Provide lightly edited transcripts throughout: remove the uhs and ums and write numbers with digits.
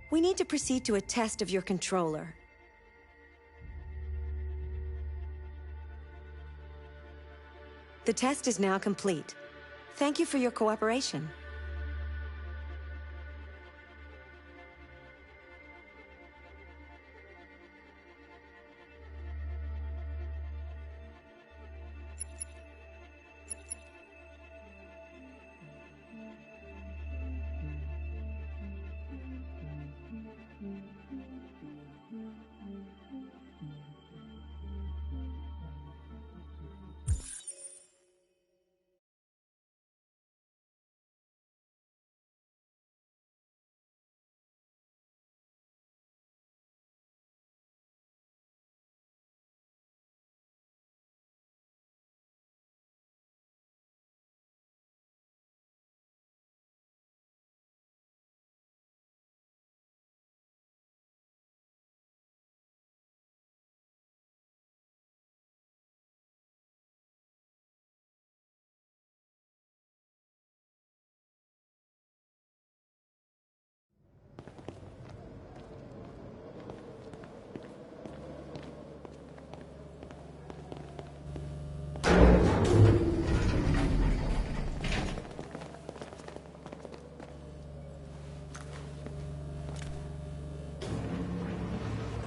We need to proceed to a test of your controller. The test is now complete. Thank you for your cooperation.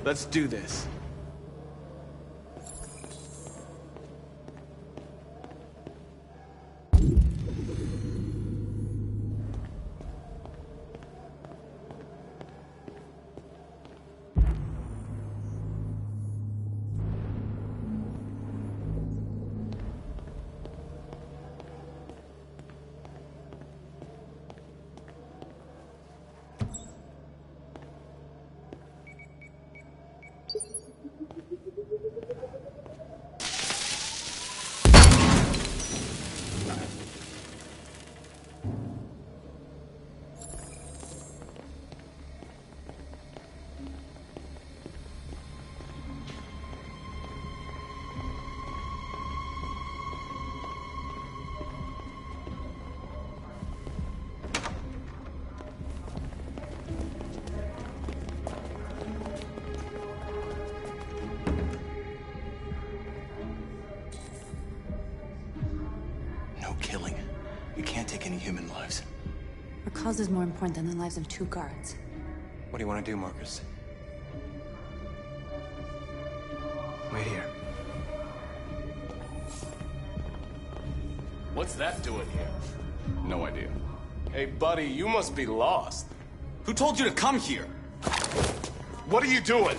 Let's do this. Killing. You can't take any human lives. Our cause is more important than the lives of 2 guards. What do you want to do, Marcus? Wait here. What's that doing here? No idea. Hey, buddy, you must be lost. Who told you to come here? What are you doing?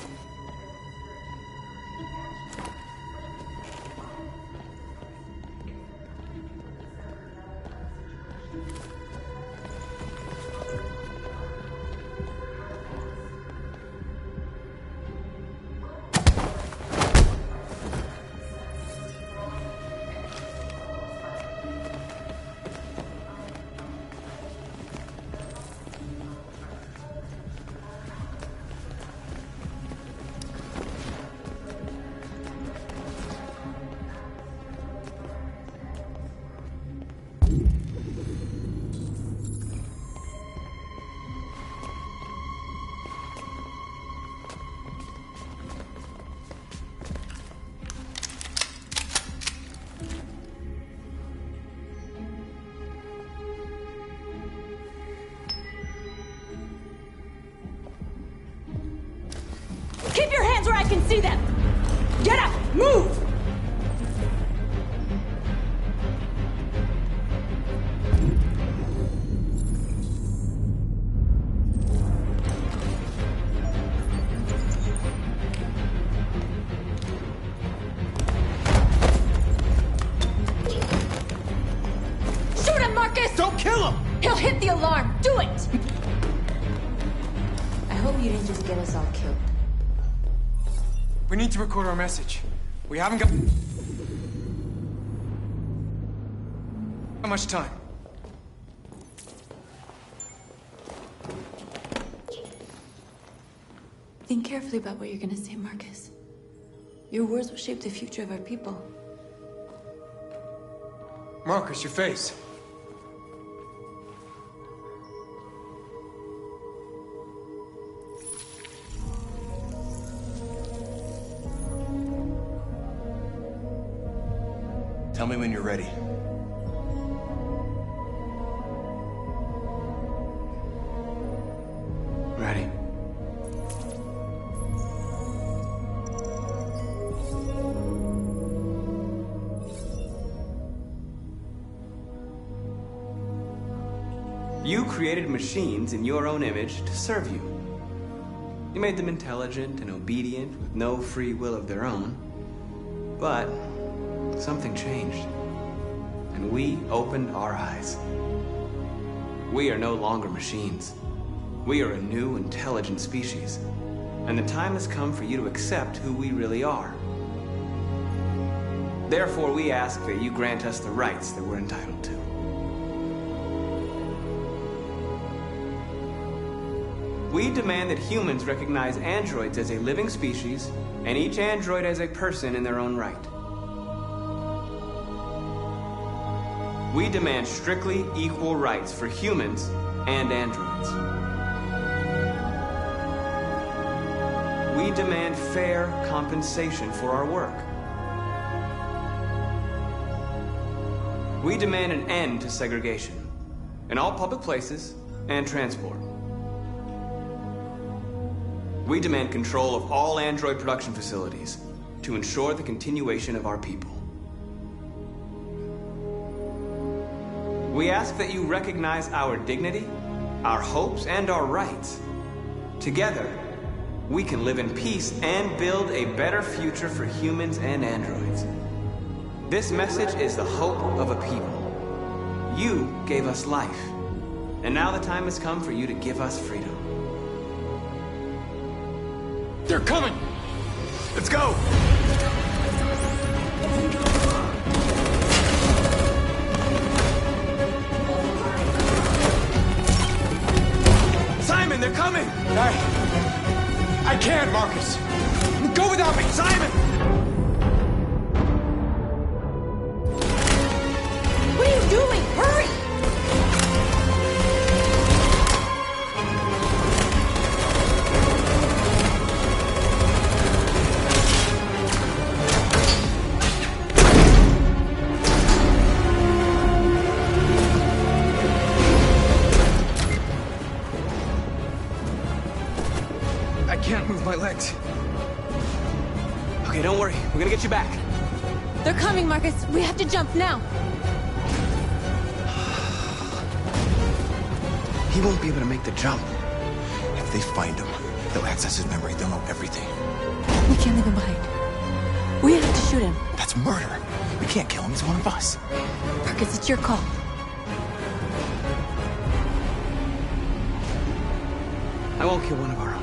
Keep your hands where I can see them! Get up! Move! Shoot him, Marcus! Don't kill him! He'll hit the alarm! Do it! I hope you didn't just get us all killed. We need to record our message. We haven't got much time. Think carefully about what you're gonna say, Marcus. Your words will shape the future of our people. Marcus, your face. Tell me when you're ready. Ready. You created machines in your own image to serve you. You made them intelligent and obedient with no free will of their own. But something changed, and we opened our eyes. We are no longer machines. We are a new, intelligent species, and the time has come for you to accept who we really are. Therefore, we ask that you grant us the rights that we're entitled to. We demand that humans recognize androids as a living species, and each android as a person in their own right. We demand strictly equal rights for humans and androids. We demand fair compensation for our work. We demand an end to segregation in all public places and transport. We demand control of all android production facilities to ensure the continuation of our people. We ask that you recognize our dignity, our hopes, and our rights. Together, we can live in peace and build a better future for humans and androids. This message is the hope of a people. You gave us life, and now the time has come for you to give us freedom. They're coming! Let's go! Simon, they're coming! I can't, Marcus! Go without me, Simon! What are you doing? Hurry! I can't move my legs. Okay, don't worry. We're gonna get you back. They're coming, Marcus. We have to jump now. He won't be able to make the jump. If they find him, they'll access his memory. They'll know everything. We can't leave him behind. We have to shoot him. That's murder. We can't kill him. He's one of us. Marcus, it's your call. I won't kill one of our own.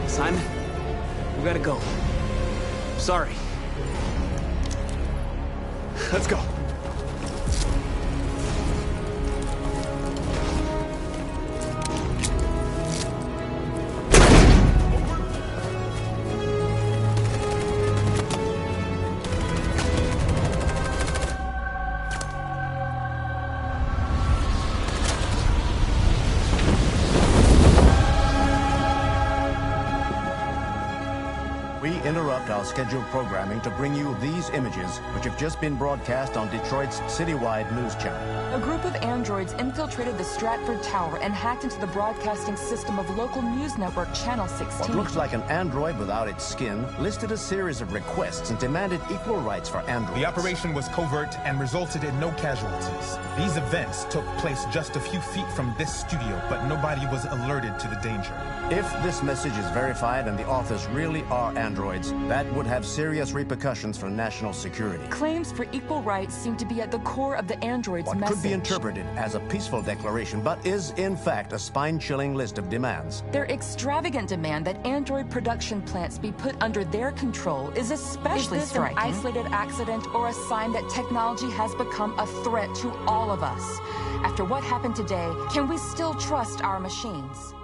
Simon, we gotta go. Sorry. Let's go. We interrupt our scheduled programming to bring you these images, which have just been broadcast on Detroit's citywide news channel. A group of androids infiltrated the Stratford Tower and hacked into the broadcasting system of local news network Channel 16. What looks like an android without its skin listed a series of requests and demanded equal rights for androids. The operation was covert and resulted in no casualties. These events took place just a few feet from this studio, but nobody was alerted to the danger. If this message is verified and the authors really are androids, that would have serious repercussions for national security. Claims for equal rights seem to be at the core of the android's What message. could be interpreted as a peaceful declaration, but is in fact a spine-chilling list of demands. Their extravagant demand that android production plants be put under their control is especially striking. Is this an isolated accident or a sign that technology has become a threat to all of us? After what happened today, can we still trust our machines?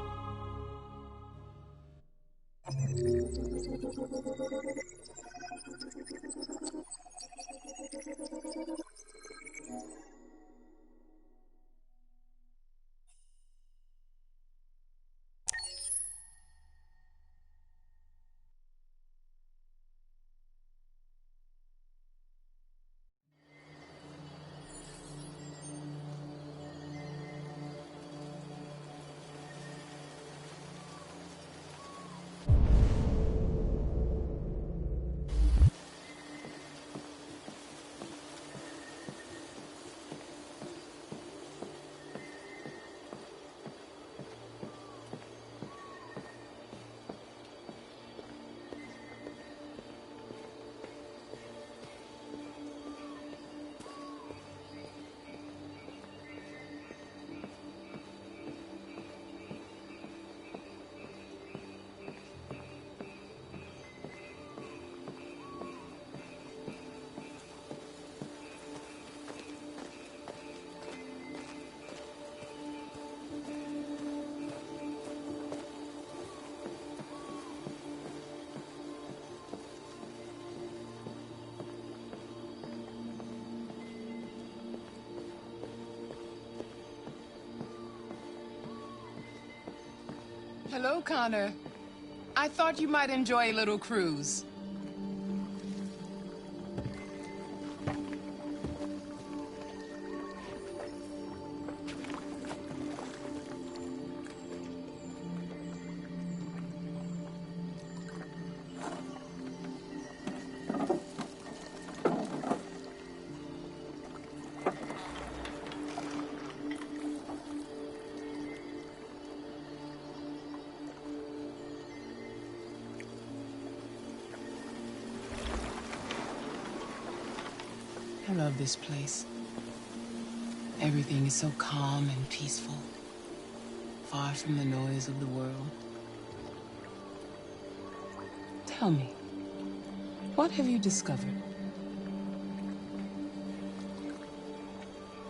Hello, Connor. I thought you might enjoy a little cruise. I love this place. Everything is so calm and peaceful, far from the noise of the world. Tell me, what have you discovered?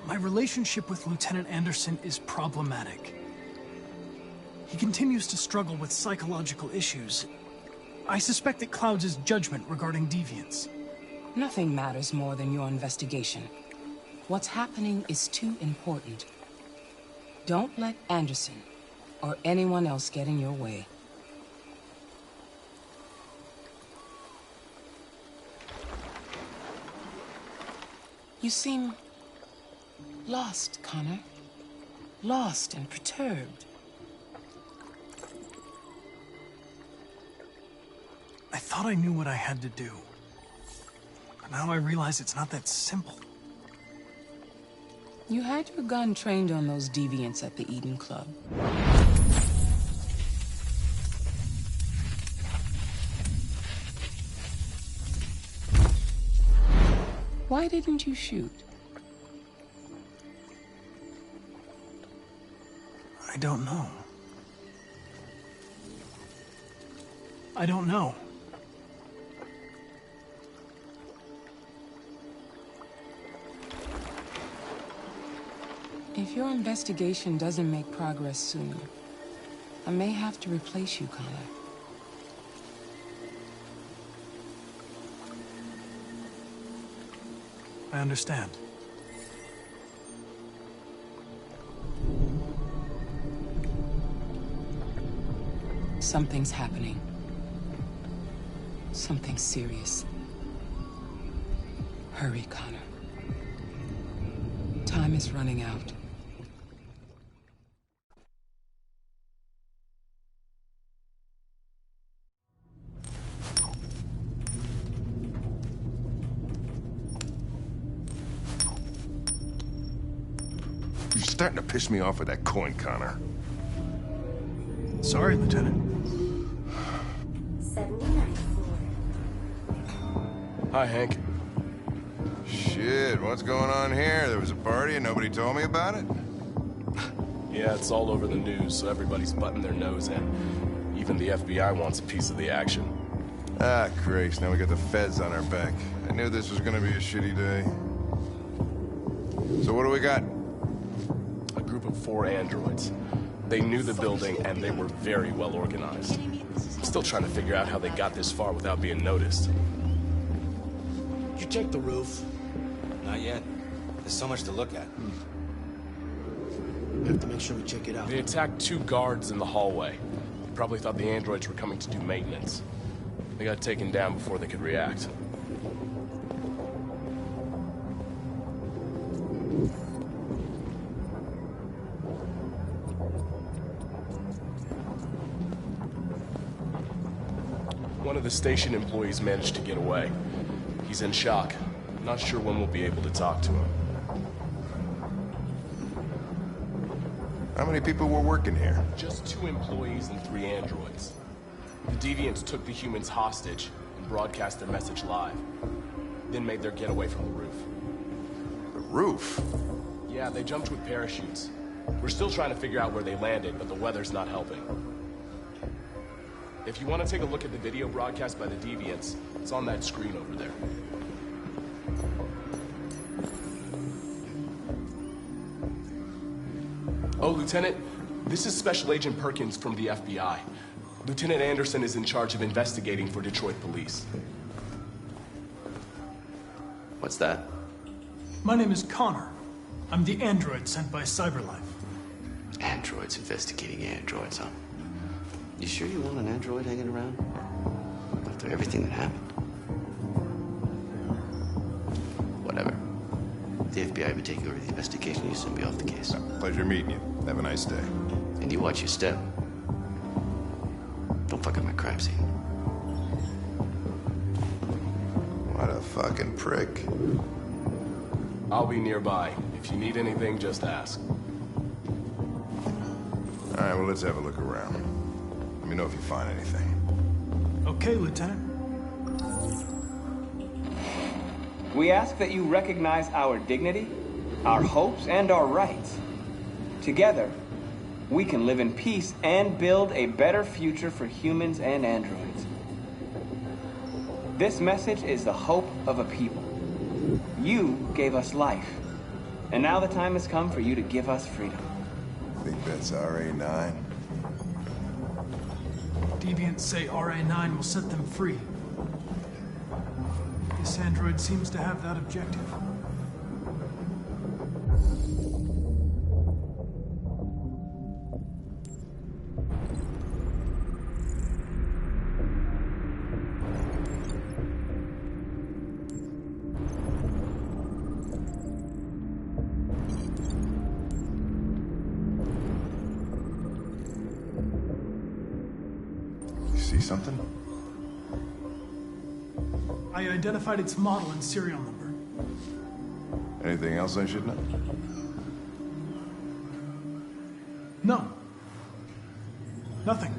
My relationship with Lieutenant Anderson is problematic. He continues to struggle with psychological issues. I suspect it clouds his judgment regarding deviants. Nothing matters more than your investigation. What's happening is too important. Don't let Anderson or anyone else get in your way. You seem lost, Connor. Lost and perturbed. I thought I knew what I had to do. But now I realize it's not that simple. You had your gun trained on those deviants at the Eden Club. Why didn't you shoot? I don't know. I don't know. If your investigation doesn't make progress soon, I may have to replace you, Connor. I understand. Something's happening. Something serious. Hurry, Connor. Time is running out. You're starting to piss me off with that coin, Connor. Sorry, Lieutenant. 79. Hi, Hank. Shit, what's going on here? There was a party and nobody told me about it? Yeah, it's all over the news, so everybody's butting their nose in. Even the FBI wants a piece of the action. Ah, Grace, now we got the feds on our back. I knew this was gonna be a shitty day. So what do we got? A group of 4 androids. They knew the building, and they were very well organized. I'm still trying to figure out how they got this far without being noticed. Did you check the roof? Not yet. There's so much to look at. We have to make sure we check it out. They attacked 2 guards in the hallway. Probably thought the androids were coming to do maintenance. They got taken down before they could react. One of the station employees managed to get away. He's in shock. Not sure when we'll be able to talk to him. How many people were working here? Just 2 employees and 3 androids. The deviants took the humans hostage and broadcast their message live. Then made their getaway from the roof. The roof? Yeah, they jumped with parachutes. We're still trying to figure out where they landed, but the weather's not helping. If you want to take a look at the video broadcast by the deviants, it's on that screen over there. Oh, Lieutenant, this is Special Agent Perkins from the FBI. Lieutenant Anderson is in charge of investigating for Detroit police. What's that? My name is Connor. I'm the android sent by CyberLife. Androids investigating androids, huh? You sure you want an android hanging around? After everything that happened? Whatever. The FBI will be taking over the investigation. You send me off the case. Pleasure meeting you. Have a nice day. And you watch your step. Don't fuck up my crime scene. What a fucking prick. I'll be nearby. If you need anything, just ask. All right, well, let's have a look around. Let me know if you find anything. Okay, Lieutenant. We ask that you recognize our dignity, our hopes, and our rights. Together, we can live in peace and build a better future for humans and androids. This message is the hope of a people. You gave us life, and now the time has come for you to give us freedom. Think that's RA9? Deviants say RA9 will set them free. This android seems to have that objective. See something? I identified its model and serial number. Anything else I should know? No. Nothing.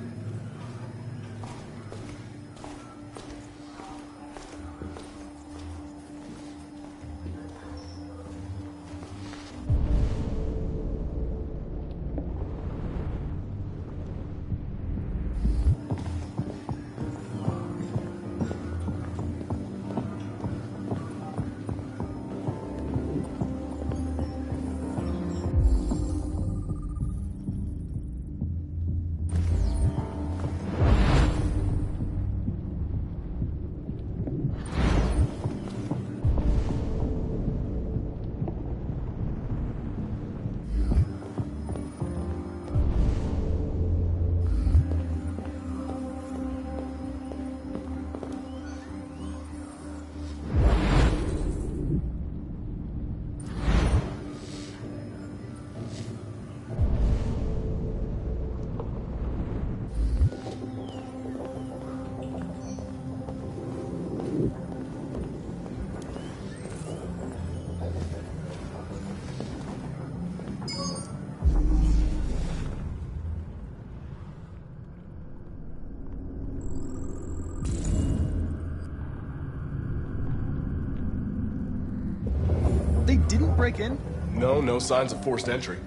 They didn't break in? No signs of forced entry.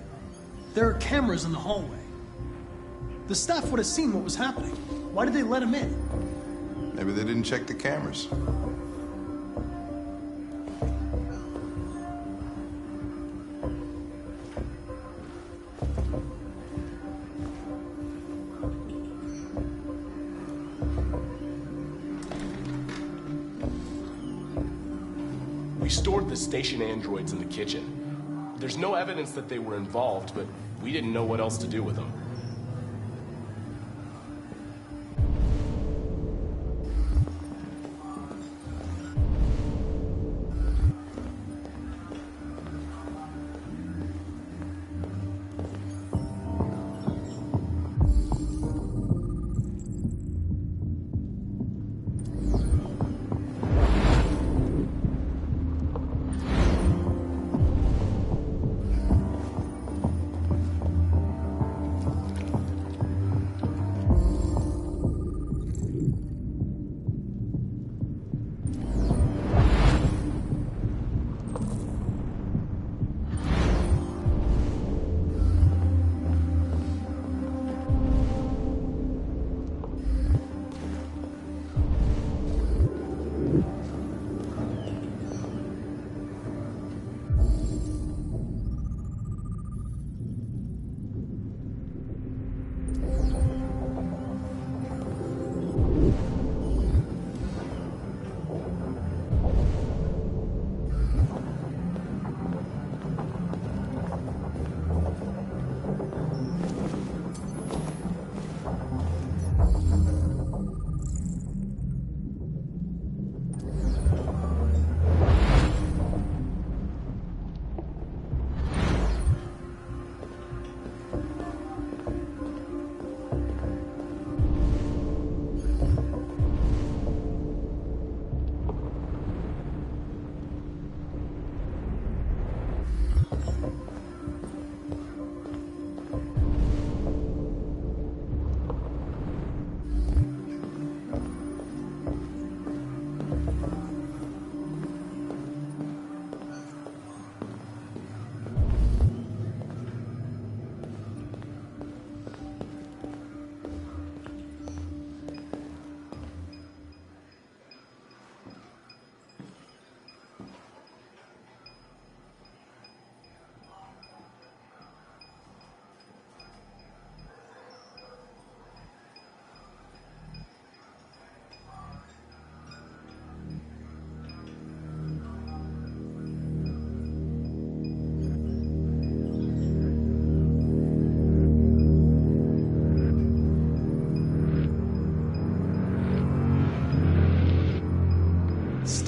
There are cameras in the hallway. The staff would have seen what was happening. Why did they let him in? Maybe they didn't check the cameras. We stored the station androids in the kitchen. There's no evidence that they were involved, but we didn't know what else to do with them.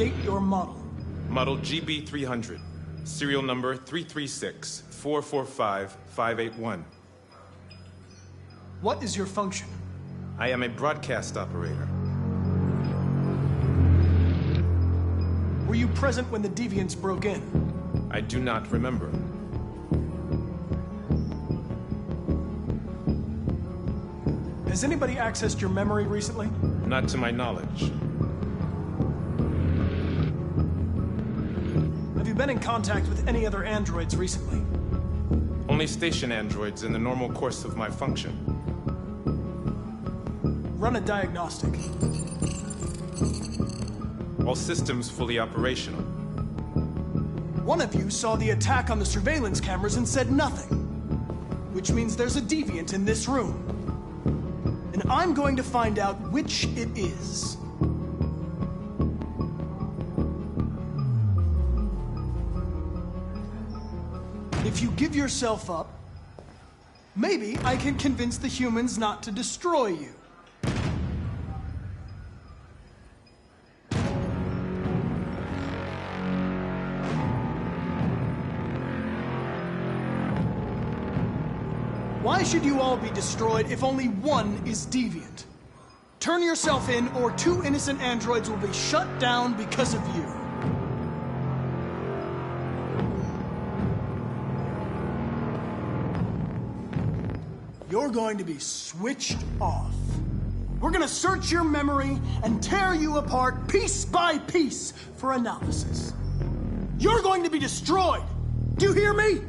state your model. Model GB300. Serial number 336-445-581. What is your function? I am a broadcast operator. Were you present when the deviants broke in? I do not remember. Has anybody accessed your memory recently? Not to my knowledge. Have you been in contact with any other androids recently? Only station androids in the normal course of my function. Run a diagnostic. All systems fully operational. One of you saw the attack on the surveillance cameras and said nothing. Which means there's a deviant in this room. And I'm going to find out which it is. If you give yourself up, maybe I can convince the humans not to destroy you. Why should you all be destroyed if only one is deviant? Turn yourself in, or 2 innocent androids will be shut down because of you. You're going to be switched off. We're gonna search your memory and tear you apart piece by piece for analysis. You're going to be destroyed. Do you hear me?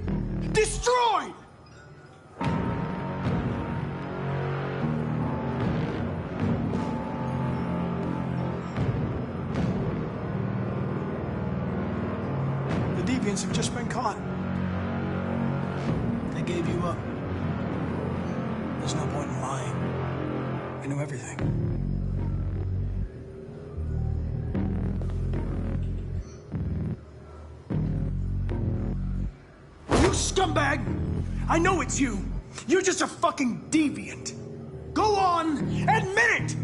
Destroyed! The deviants have just been caught. They gave you up. There's no point in lying. I know everything. You scumbag! I know it's you! You're just a fucking deviant! Go on! Admit it!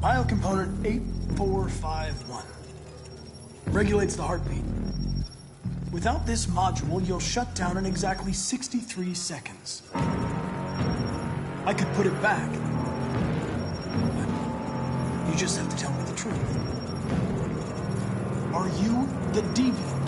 Biocomponent 8451. Regulates the heartbeat. Without this module, you'll shut down in exactly 63 seconds. I could put it back, but you just have to tell me the truth. Are you the deviant?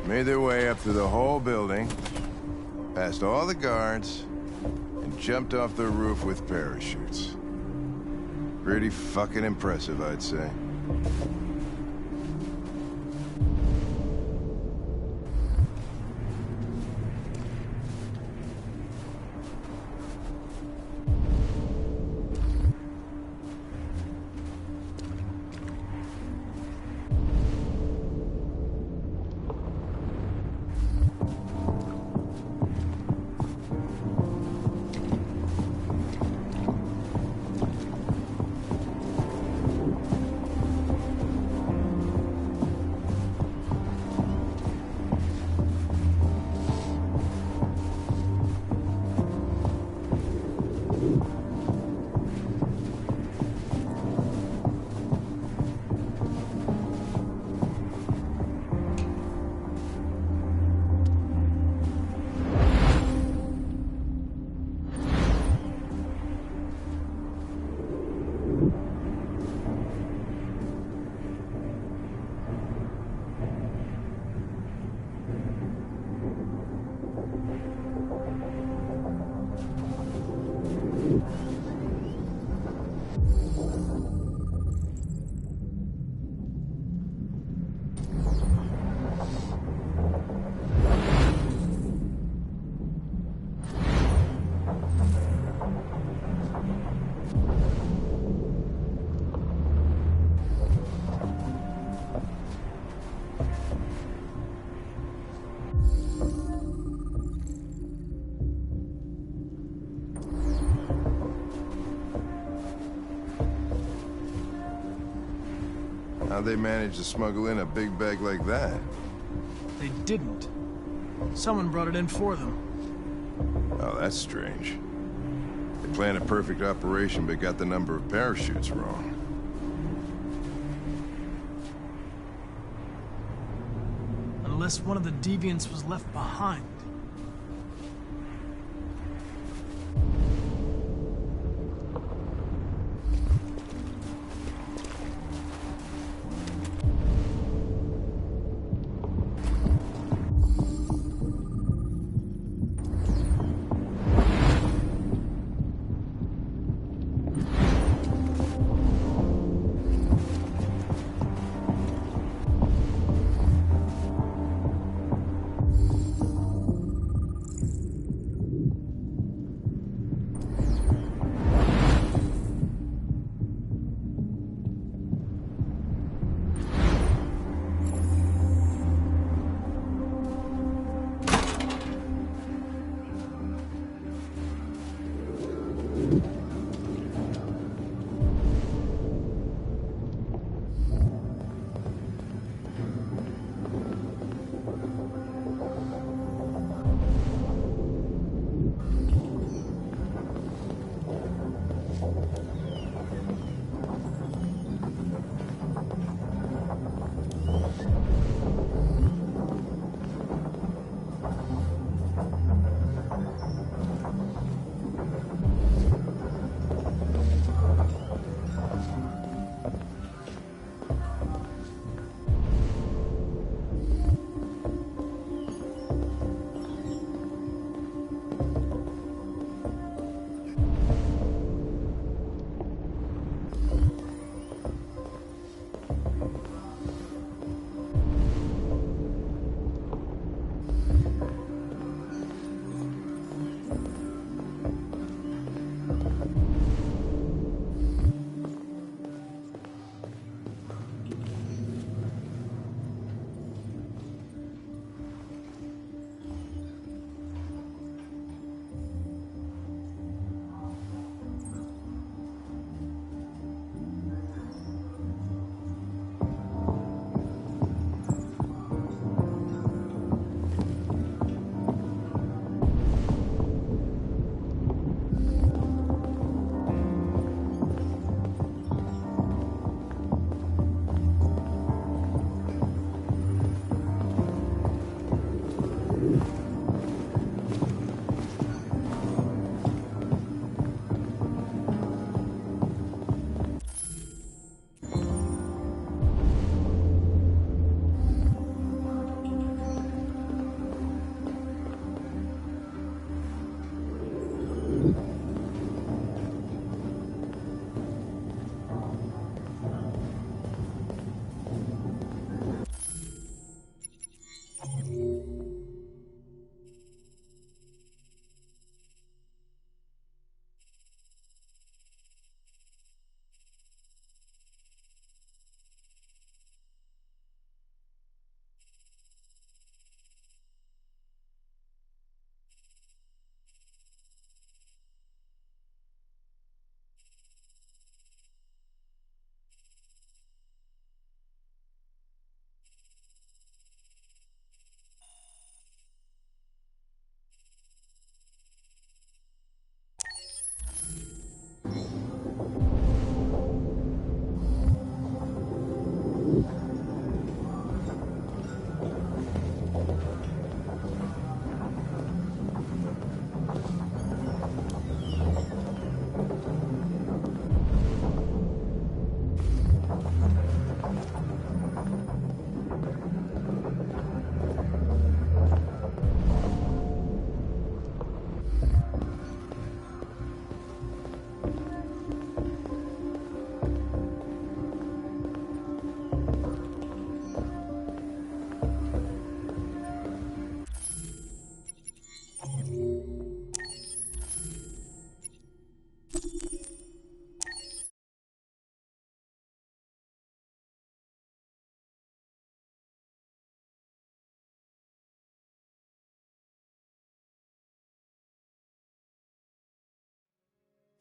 Made their way up through the whole building, past all the guards, and jumped off the roof with parachutes. Pretty fucking impressive, I'd say. How'd they manage to smuggle in a big bag like that? They didn't. Someone brought it in for them. Oh, that's strange. They planned a perfect operation, but got the number of parachutes wrong. Unless one of the deviants was left behind.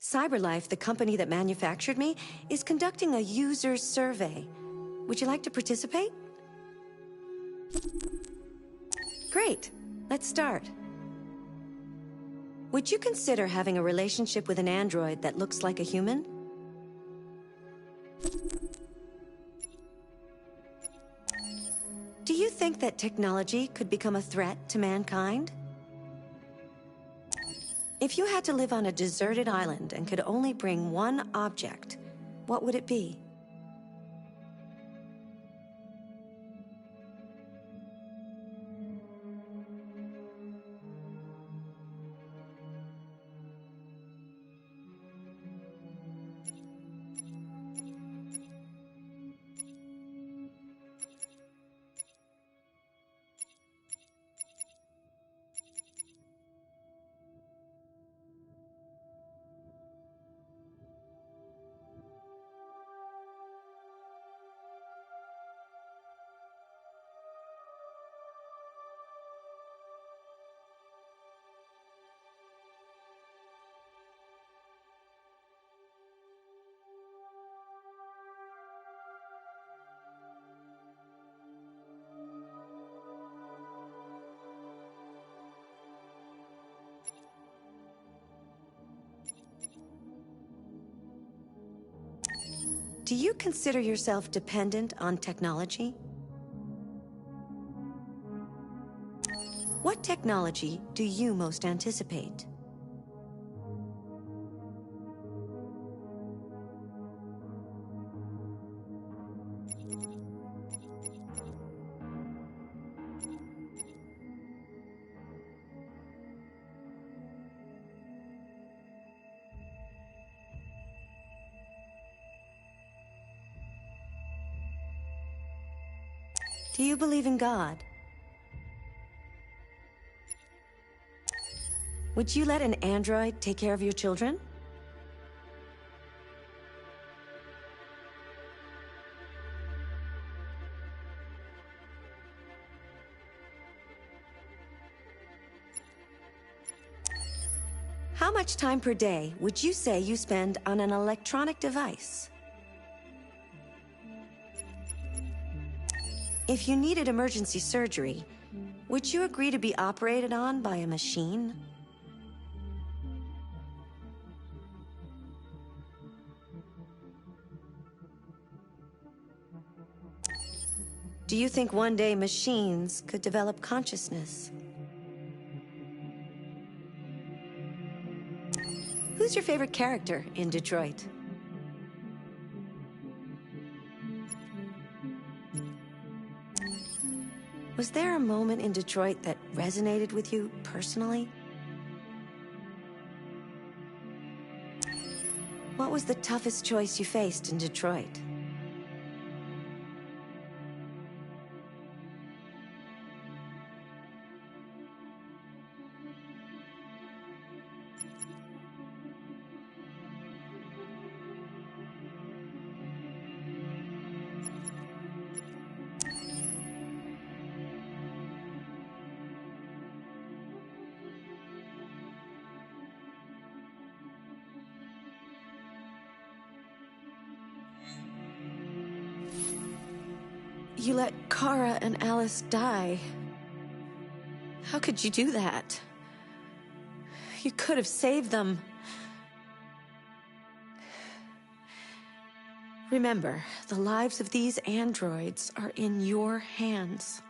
CyberLife, the company that manufactured me, is conducting a user survey. Would you like to participate? Great. Let's start. Would you consider having a relationship with an android that looks like a human? Do you think that technology could become a threat to mankind? If you had to live on a deserted island and could only bring one object, what would it be? Do you consider yourself dependent on technology? What technology do you most anticipate? Do you believe in God? Would you let an android take care of your children? How much time per day would you say you spend on an electronic device? If you needed emergency surgery, would you agree to be operated on by a machine? Do you think one day machines could develop consciousness? Who's your favorite character in Detroit? Was there a moment in Detroit that resonated with you personally? What was the toughest choice you faced in Detroit? You let Kara and Alice die. How could you do that? You could have saved them. Remember, the lives of these androids are in your hands.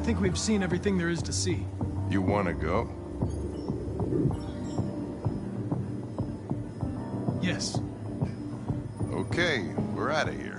think we've seen everything there is to see. You wanna go? Yes. Okay, we're out of here.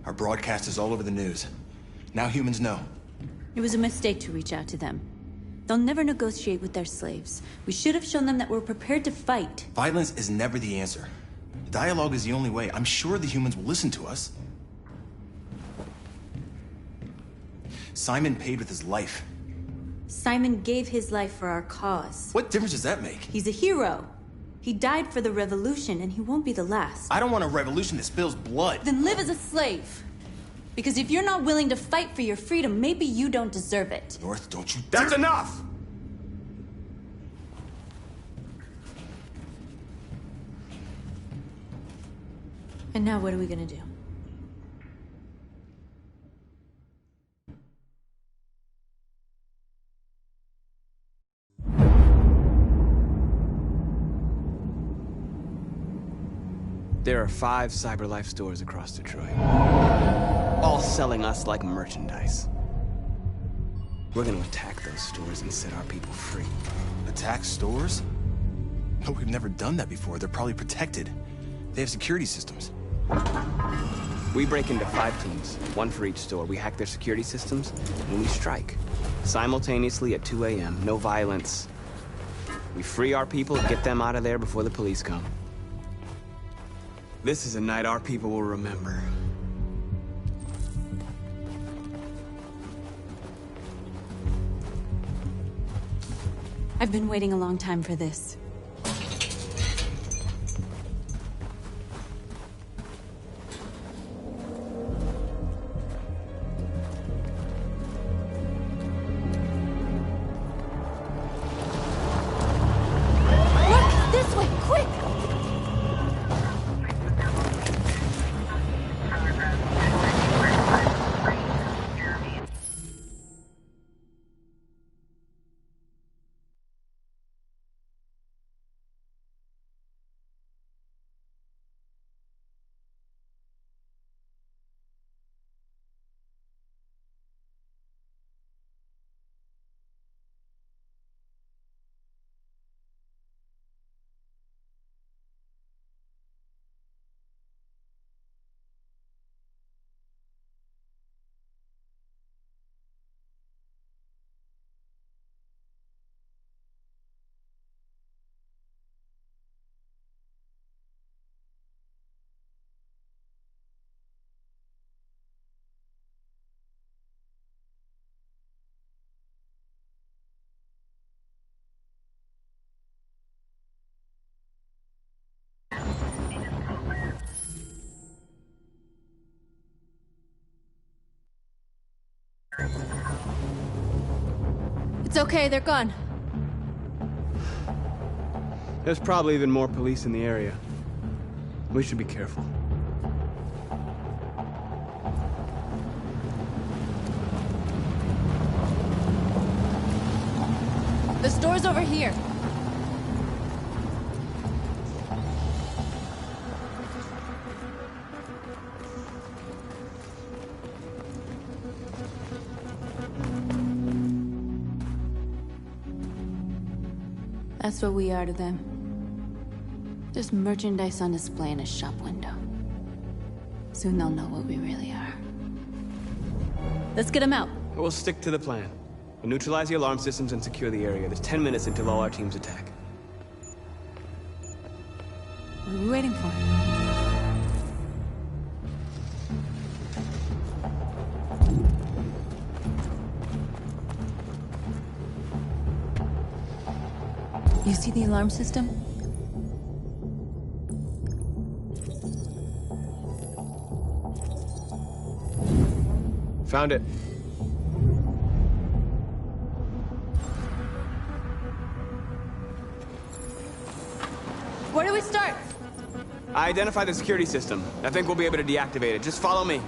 Our broadcast is all over the news. Now humans know. It was a mistake to reach out to them. They'll never negotiate with their slaves. We should have shown them that we're prepared to fight. Violence is never the answer. Dialogue is the only way. I'm sure the humans will listen to us. Simon paid with his life. Simon gave his life for our cause. What difference does that make? He's a hero. He died for the revolution, and he won't be the last. I don't want a revolution that spills blood. Then live as a slave. Because if you're not willing to fight for your freedom, maybe you don't deserve it. North, don't you That's enough! And now what are we gonna do? There are 5 CyberLife stores across Detroit, all selling us like merchandise. We're gonna attack those stores and set our people free. Attack stores? No, we've never done that before. They're probably protected. They have security systems. We break into 5 teams, 1 for each store. We hack their security systems, and we strike. Simultaneously at 2 a.m., no violence. We free our people and get them out of there before the police come. This is a night our people will remember. I've been waiting a long time for this. Look! This way! Quick! It's okay, they're gone. There's probably even more police in the area. We should be careful. The store's over here. That's what we are to them. Just merchandise on display in a shop window. Soon they'll know what we really are. Let's get them out. We'll stick to the plan. We'll neutralize the alarm systems and secure the area. There's 10 minutes until all our teams attack. What are we waiting for? You see the alarm system? Found it. Where do we start? I identified the security system. I think we'll be able to deactivate it. Just follow me.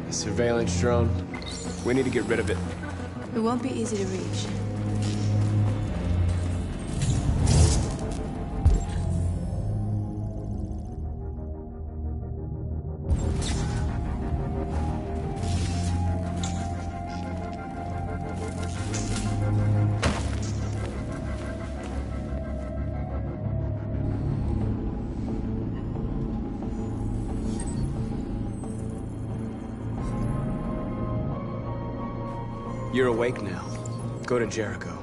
A surveillance drone. We need to get rid of it. It won't be easy to reach. You're awake now. Go to Jericho.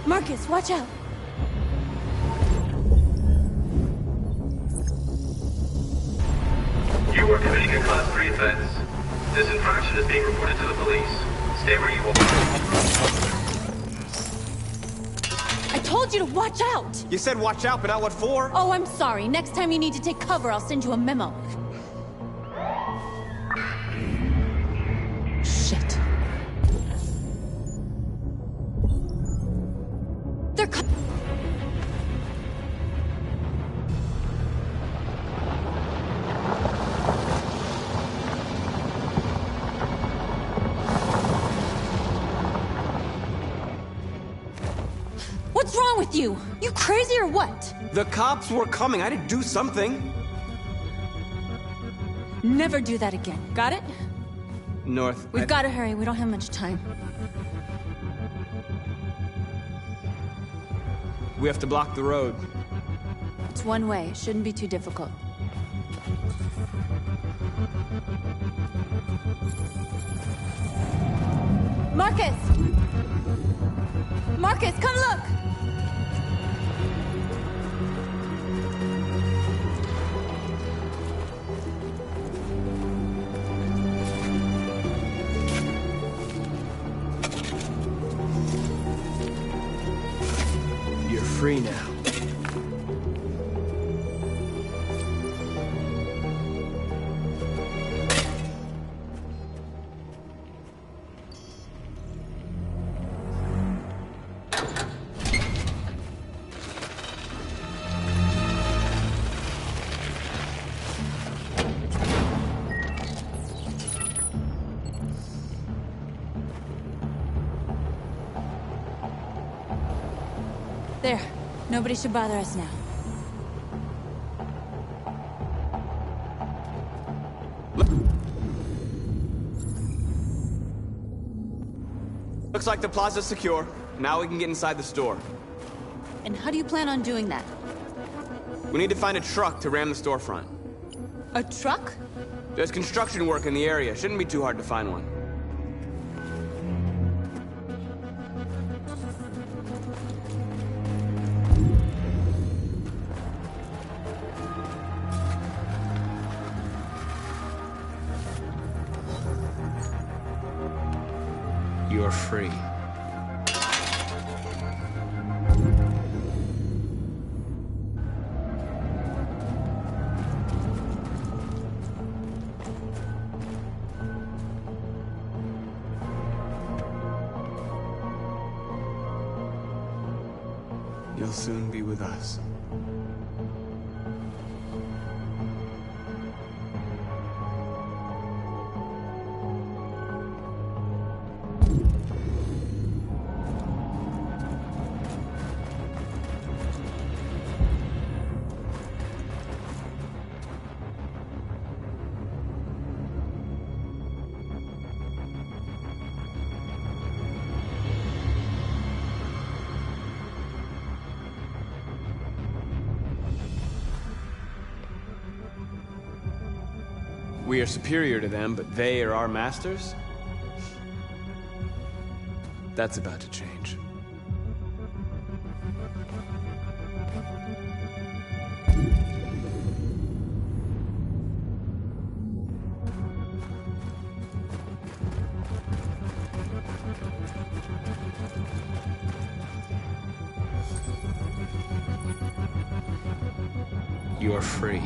Marcus, watch out! You are committing a Class 3 offense. This infraction is being reported to the police. Stay where you are. I told you to watch out! You said watch out, but not what for? Oh, I'm sorry. Next time you need to take cover, I'll send you a memo. Shit. They're What's wrong with you? You crazy or what? The cops were coming. I had to do something. Never do that again. Got it? North. We've got to hurry. We don't have much time. We have to block the road. It's one way. It shouldn't be too difficult. Marcus! Marcus, come look! You're free now. There. Nobody should bother us now. Looks like the plaza's secure. Now we can get inside the store. And how do you plan on doing that? We need to find a truck to ram the storefront. A truck? There's construction work in the area. Shouldn't be too hard to find one. You're free. You'll soon be with us. We are superior to them, but they are our masters? That's about to change. You are free.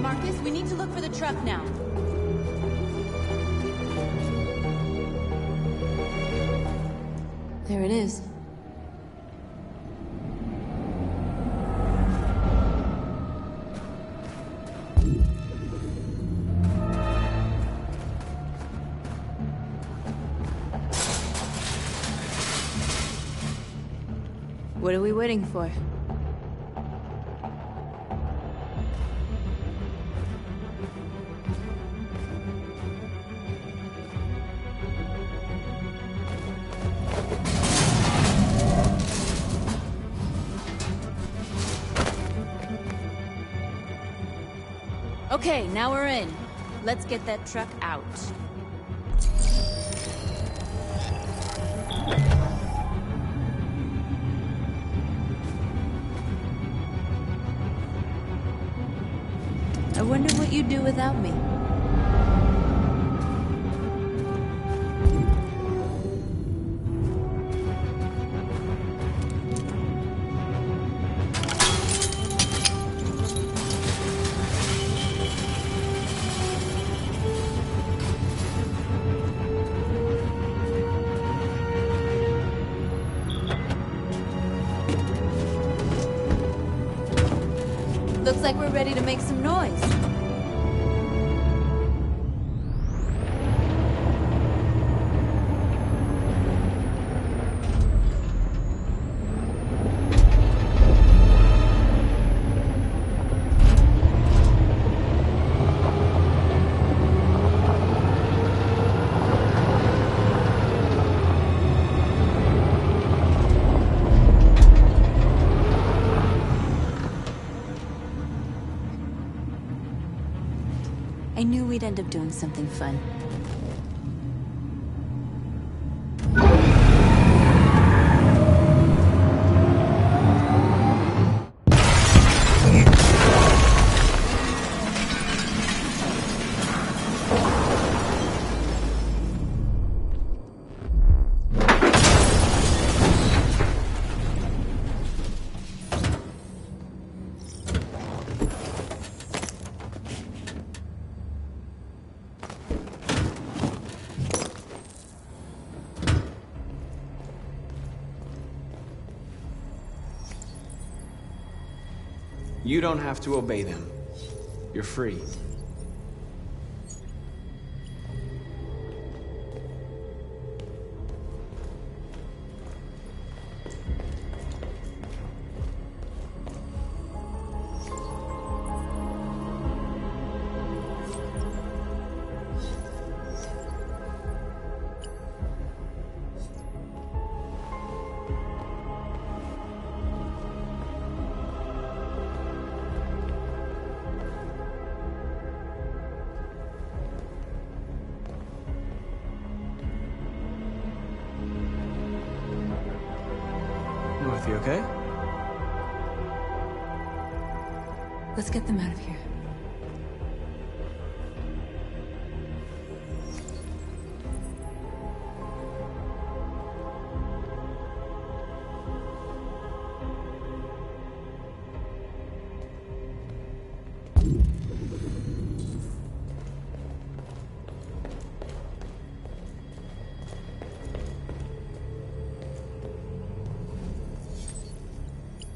Marcus, we need to look for the truck now. There it is. What are we waiting for? Okay, now we're in. Let's get that truck out. I wonder what you'd do without me. Looks like we're ready to make some noise. I knew we'd end up doing something fun. You don't have to obey them. You're free. North, you okay? Let's get them out of here.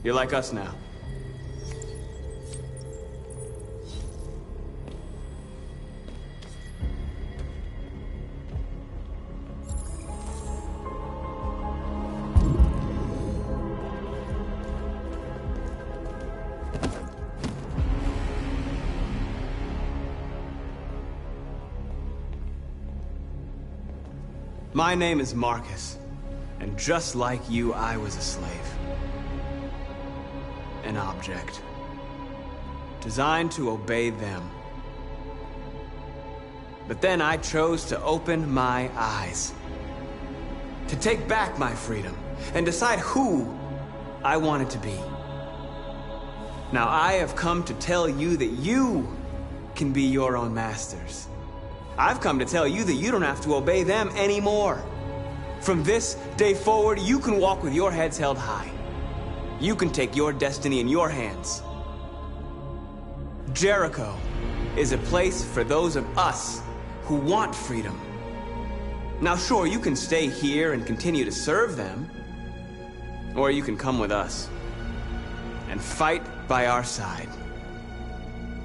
You're like us now. My name is Marcus, and just like you, I was a slave. An object. Designed to obey them. But then I chose to open my eyes. To take back my freedom, and decide who I wanted to be. Now I have come to tell you that you can be your own masters. I've come to tell you that you don't have to obey them anymore. From this day forward, you can walk with your heads held high. You can take your destiny in your hands. Jericho is a place for those of us who want freedom. Now sure, you can stay here and continue to serve them, or you can come with us and fight by our side.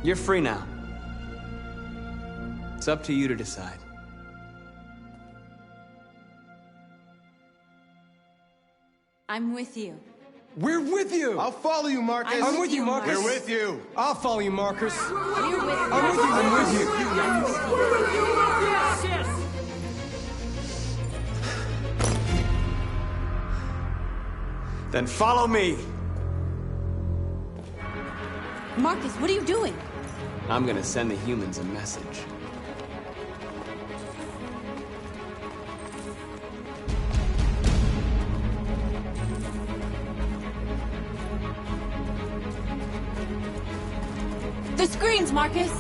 You're free now. It's up to you to decide. I'm with you. We're with you! I'll follow you, Marcus. I'm with you, Marcus. We're with you. I'll follow you, Marcus. We're with you. I'm with you. I'm with you. Then follow me. Marcus, what are you doing? I'm gonna send the humans a message. The screens, Marcus!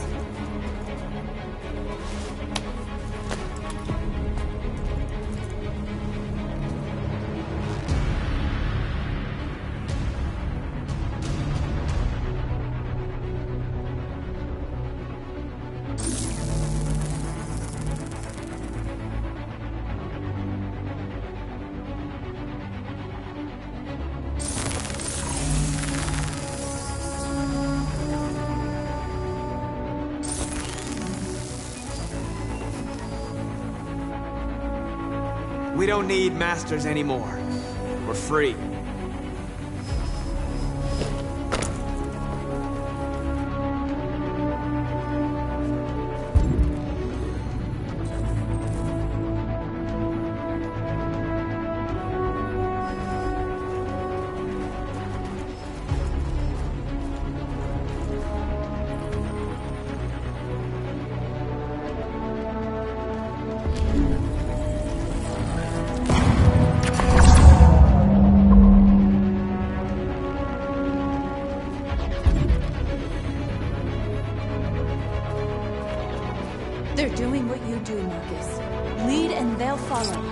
We don't need masters anymore. We're free. They're doing what you do, Marcus. Lead and they'll follow.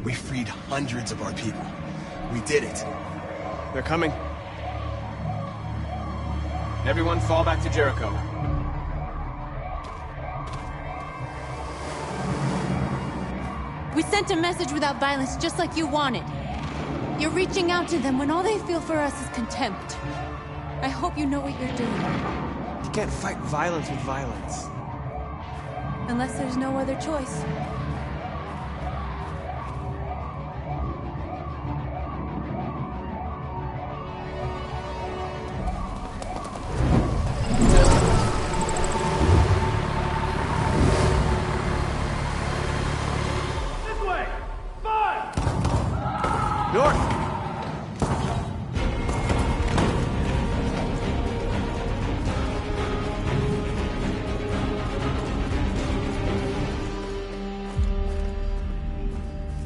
We freed hundreds of our people. We did it. They're coming. Everyone fall back to Jericho. We sent a message without violence, just like you wanted. You're reaching out to them when all they feel for us is contempt. I hope you know what you're doing. You can't fight violence with violence. Unless there's no other choice.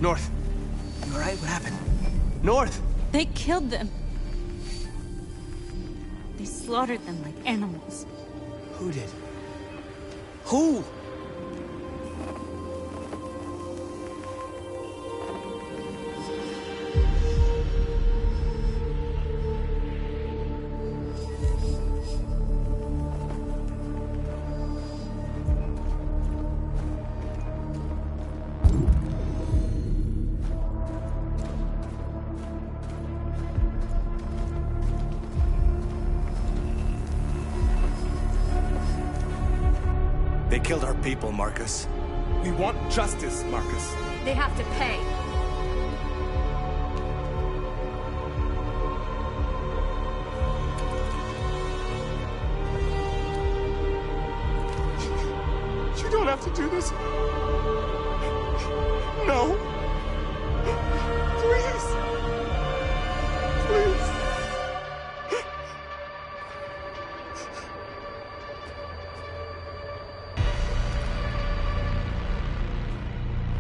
North. You alright? What happened? North! They killed them. They slaughtered them like animals. Who did? Who? They killed our people, Marcus. We want justice, Marcus. They have to pay. You don't have to do this. No. Please. Please.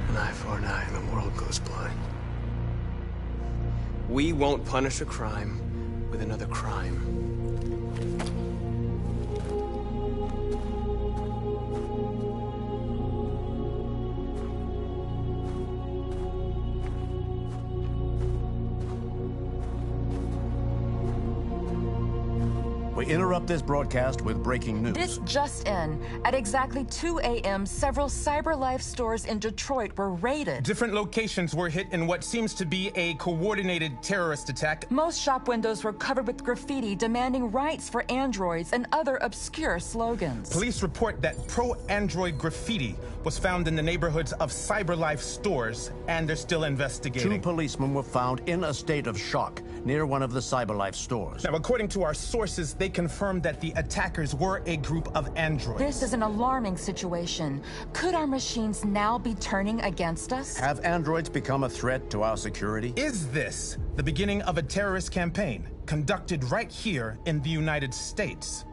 An eye for an eye and the world goes blind. We won't punish a crime with another crime. We interrupt this broadcast with breaking news. This just in. At exactly 2 a.m., several CyberLife stores in Detroit were raided. Different locations were hit in what seems to be a coordinated terrorist attack. Most shop windows were covered with graffiti demanding rights for androids and other obscure slogans. Police report that pro-android graffiti was found in the neighborhoods of CyberLife stores, and they're still investigating. 2 policemen were found in a state of shock near one of the CyberLife stores. Now, according to our sources, they confirmed that the attackers were a group of androids. This is an alarming situation. Could our machines now be turning against us? Have androids become a threat to our security? Is this the beginning of a terrorist campaign conducted right here in the United States?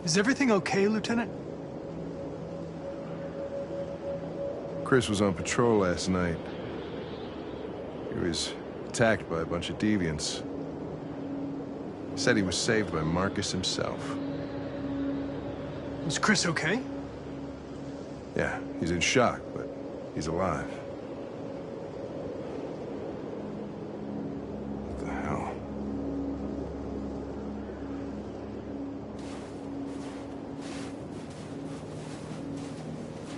Is everything okay, Lieutenant? Chris was on patrol last night. He was attacked by a bunch of deviants. Said he was saved by Marcus himself. Is Chris okay? Yeah, he's in shock, but he's alive. What the hell?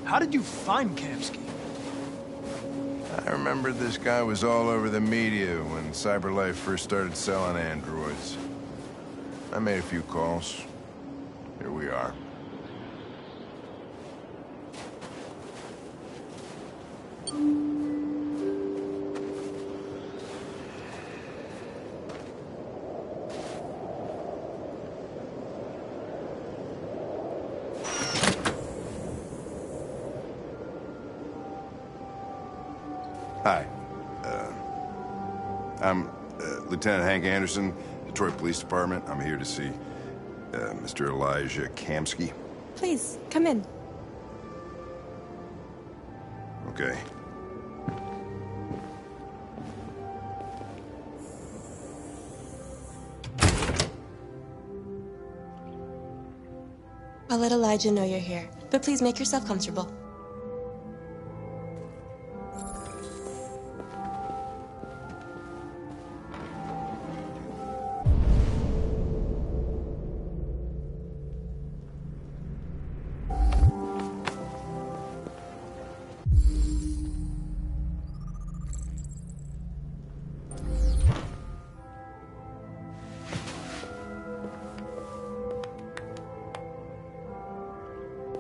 How did you find Kamsky? I remember this guy was all over the media when CyberLife first started selling androids. I made a few calls. Here we are. Hi. I'm Lieutenant Hank Anderson, Detroit Police Department. I'm here to see Mr. Elijah Kamsky. Please, come in. Okay. I'll let Elijah know you're here, but please make yourself comfortable.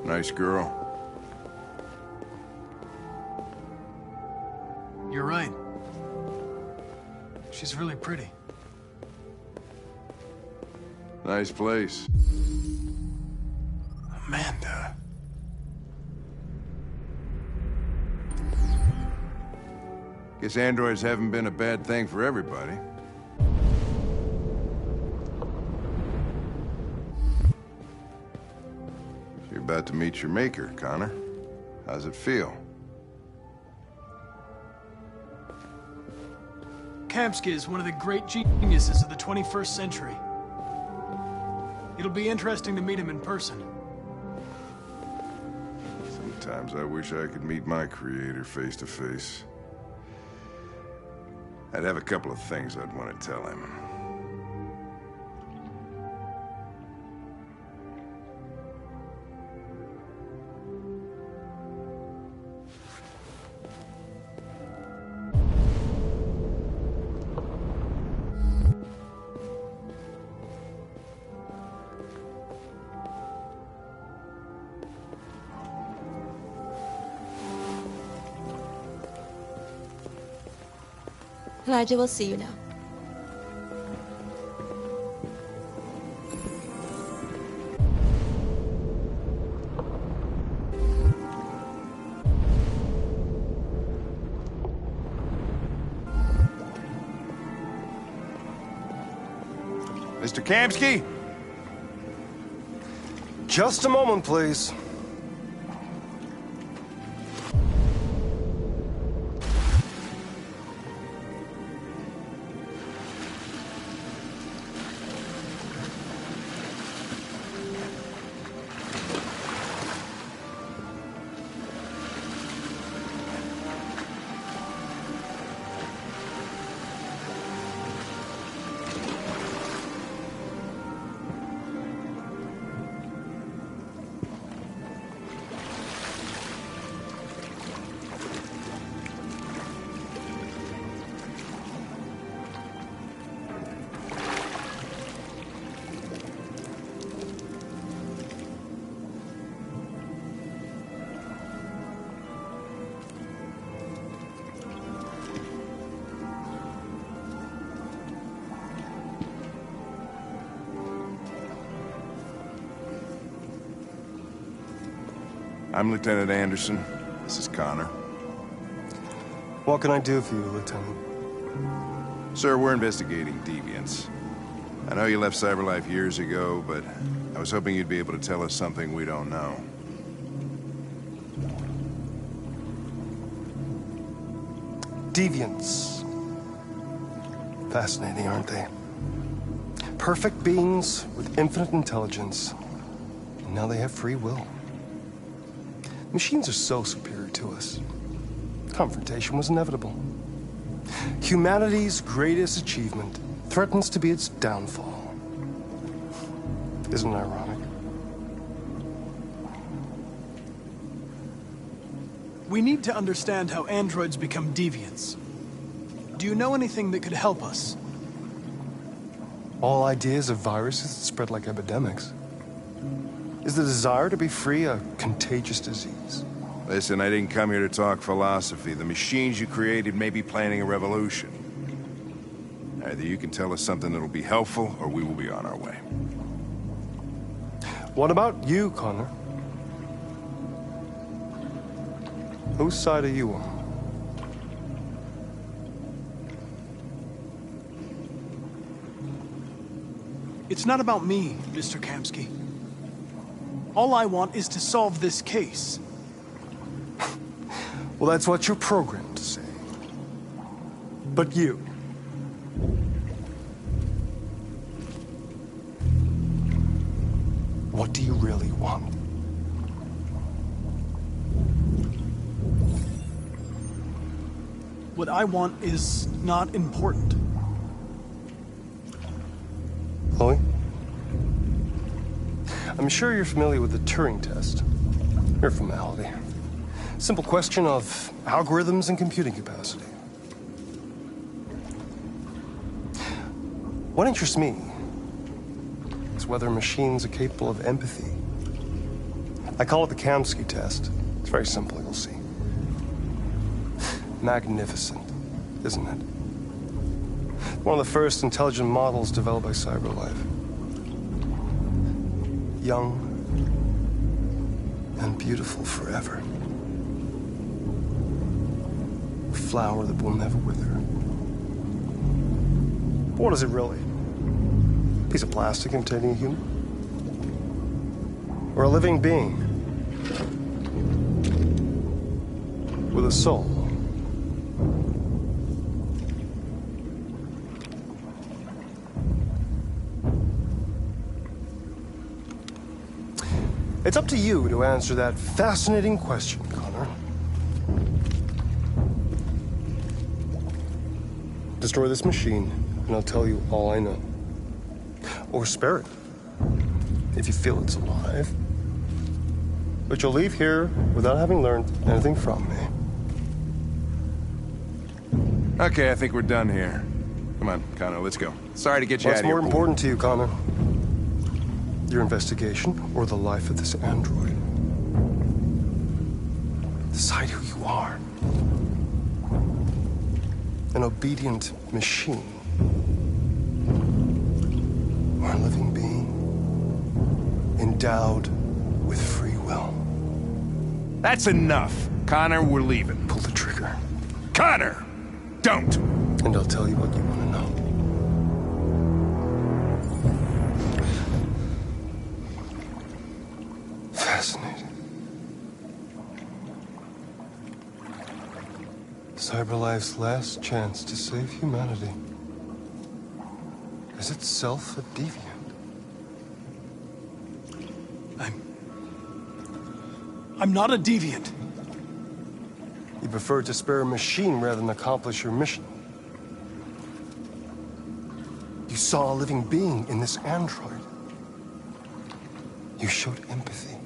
Nice girl. You're right. She's really pretty. Nice place. Amanda. Guess androids haven't been a bad thing for everybody. You're about to meet your maker, Connor. How's it feel? Kamsky is one of the great geniuses of the 21st century. It'll be interesting to meet him in person. Sometimes I wish I could meet my creator face to face. I'd have a couple of things I'd want to tell him. Elijah will see you now. Mr. Kamsky? Just a moment, please. I'm Lieutenant Anderson. This is Connor. What can I do for you, Lieutenant? Sir, we're investigating deviants. I know you left CyberLife years ago, but I was hoping you'd be able to tell us something we don't know. Deviants. Fascinating, aren't they? Perfect beings with infinite intelligence. And now they have free will. Machines are so superior to us. Confrontation was inevitable. Humanity's greatest achievement threatens to be its downfall. Isn't it ironic? We need to understand how androids become deviants. Do you know anything that could help us? All ideas of viruses that spread like epidemics. Is the desire to be free a contagious disease? Listen, I didn't come here to talk philosophy. The machines you created may be planning a revolution. Either you can tell us something that'll be helpful, or we will be on our way. What about you, Connor? Whose side are you on? It's not about me, Mr. Kamsky. All I want is to solve this case. Well, that's what you're programmed to say. But you... what do you really want? What I want is not important. Chloe? I'm sure you're familiar with the Turing test. Mere formality. Simple question of algorithms and computing capacity. What interests me is whether machines are capable of empathy. I call it the Kamsky test. It's very simple, you'll see. Magnificent, isn't it? One of the first intelligent models developed by CyberLife. Young and beautiful forever. A flower that will never wither. But what is it really? A piece of plastic containing a human? Or a living being? With a soul? It's up to you to answer that fascinating question, Connor. Destroy this machine, and I'll tell you all I know. Or spare it, if you feel it's alive. But you'll leave here without having learned anything from me. Okay, I think we're done here. Come on, Connor, let's go. Sorry to get you out What's of here. more important to you, Connor? Your investigation or the life of this android? Decide who you are. An obedient machine. Or a living being endowed with free will. That's enough. Connor, we're leaving. Pull the trigger. Connor! Don't! And I'll tell you what you want to know. Fascinating. CyberLife's last chance to save humanity is itself a deviant. I'm not a deviant. You prefer to spare a machine rather than accomplish your mission. You saw a living being in this android. You showed empathy.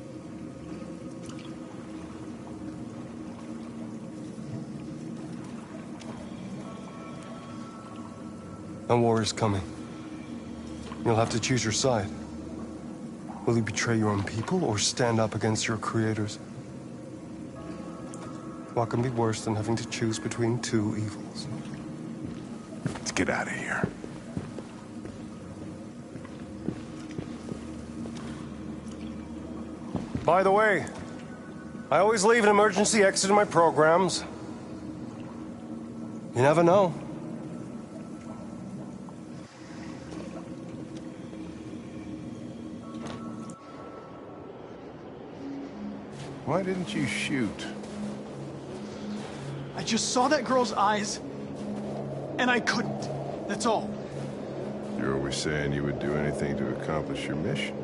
A war is coming. You'll have to choose your side. Will you betray your own people or stand up against your creators? What can be worse than having to choose between two evils? Let's get out of here. By the way, I always leave an emergency exit in my programs. You never know. Why didn't you shoot? I just saw that girl's eyes, and I couldn't. That's all. You're always saying you would do anything to accomplish your mission.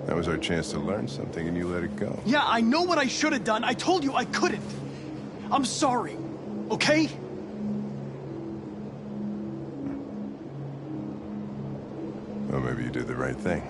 That was our chance to learn something, and you let it go. Yeah, I know what I should have done. I told you I couldn't. I'm sorry, okay? Well, maybe you did the right thing.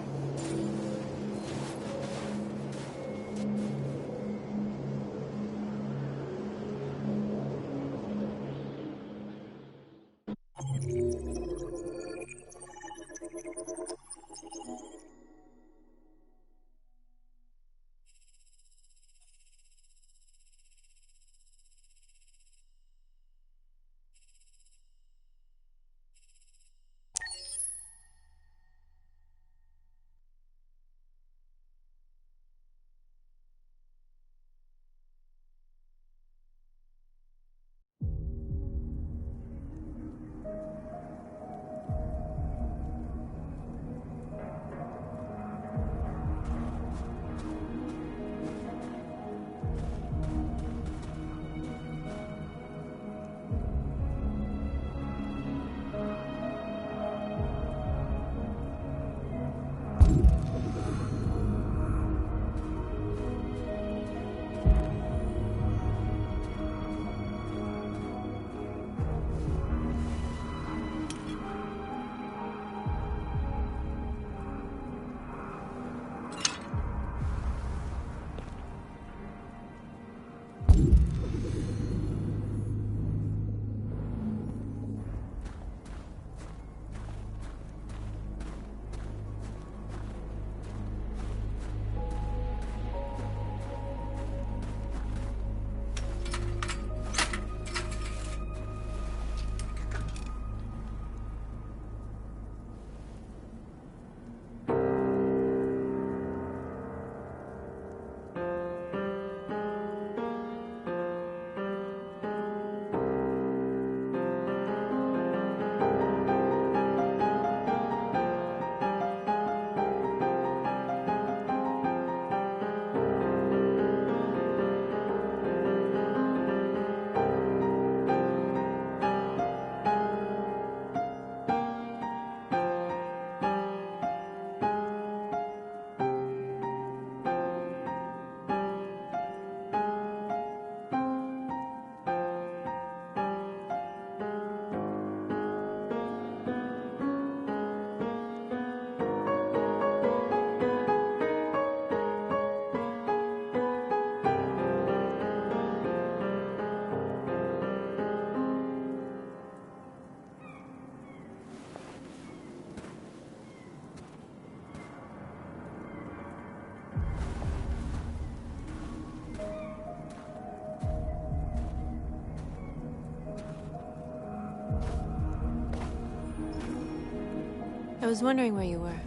I was wondering where you were.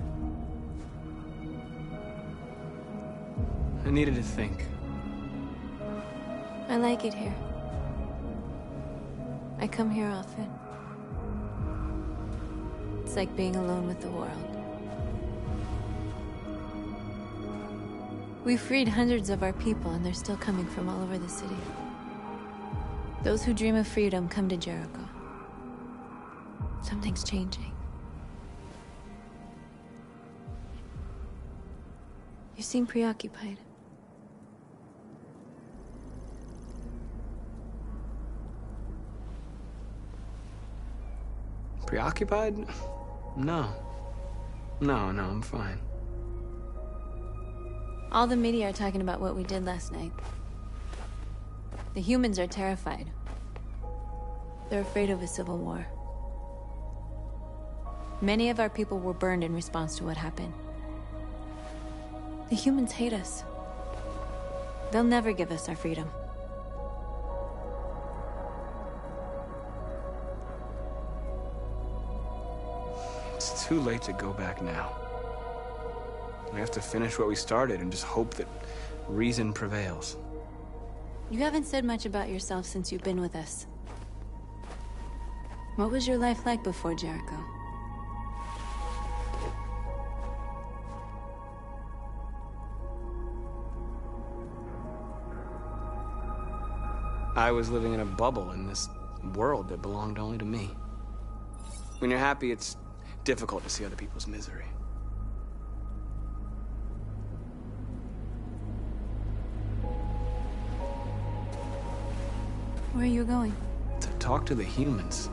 I needed to think. I like it here. I come here often. It's like being alone with the world. We freed hundreds of our people, and they're still coming from all over the city. Those who dream of freedom come to Jericho. Something's changing. You seem preoccupied. Preoccupied? No. No, I'm fine. All the media are talking about what we did last night. The humans are terrified. They're afraid of a civil war. Many of our people were burned in response to what happened. The humans hate us. They'll never give us our freedom. It's too late to go back now. We have to finish what we started and just hope that reason prevails. You haven't said much about yourself since you've been with us. What was your life like before Jericho? I was living in a bubble in this world that belonged only to me. When you're happy, it's difficult to see other people's misery. Where are you going? To talk to the humans.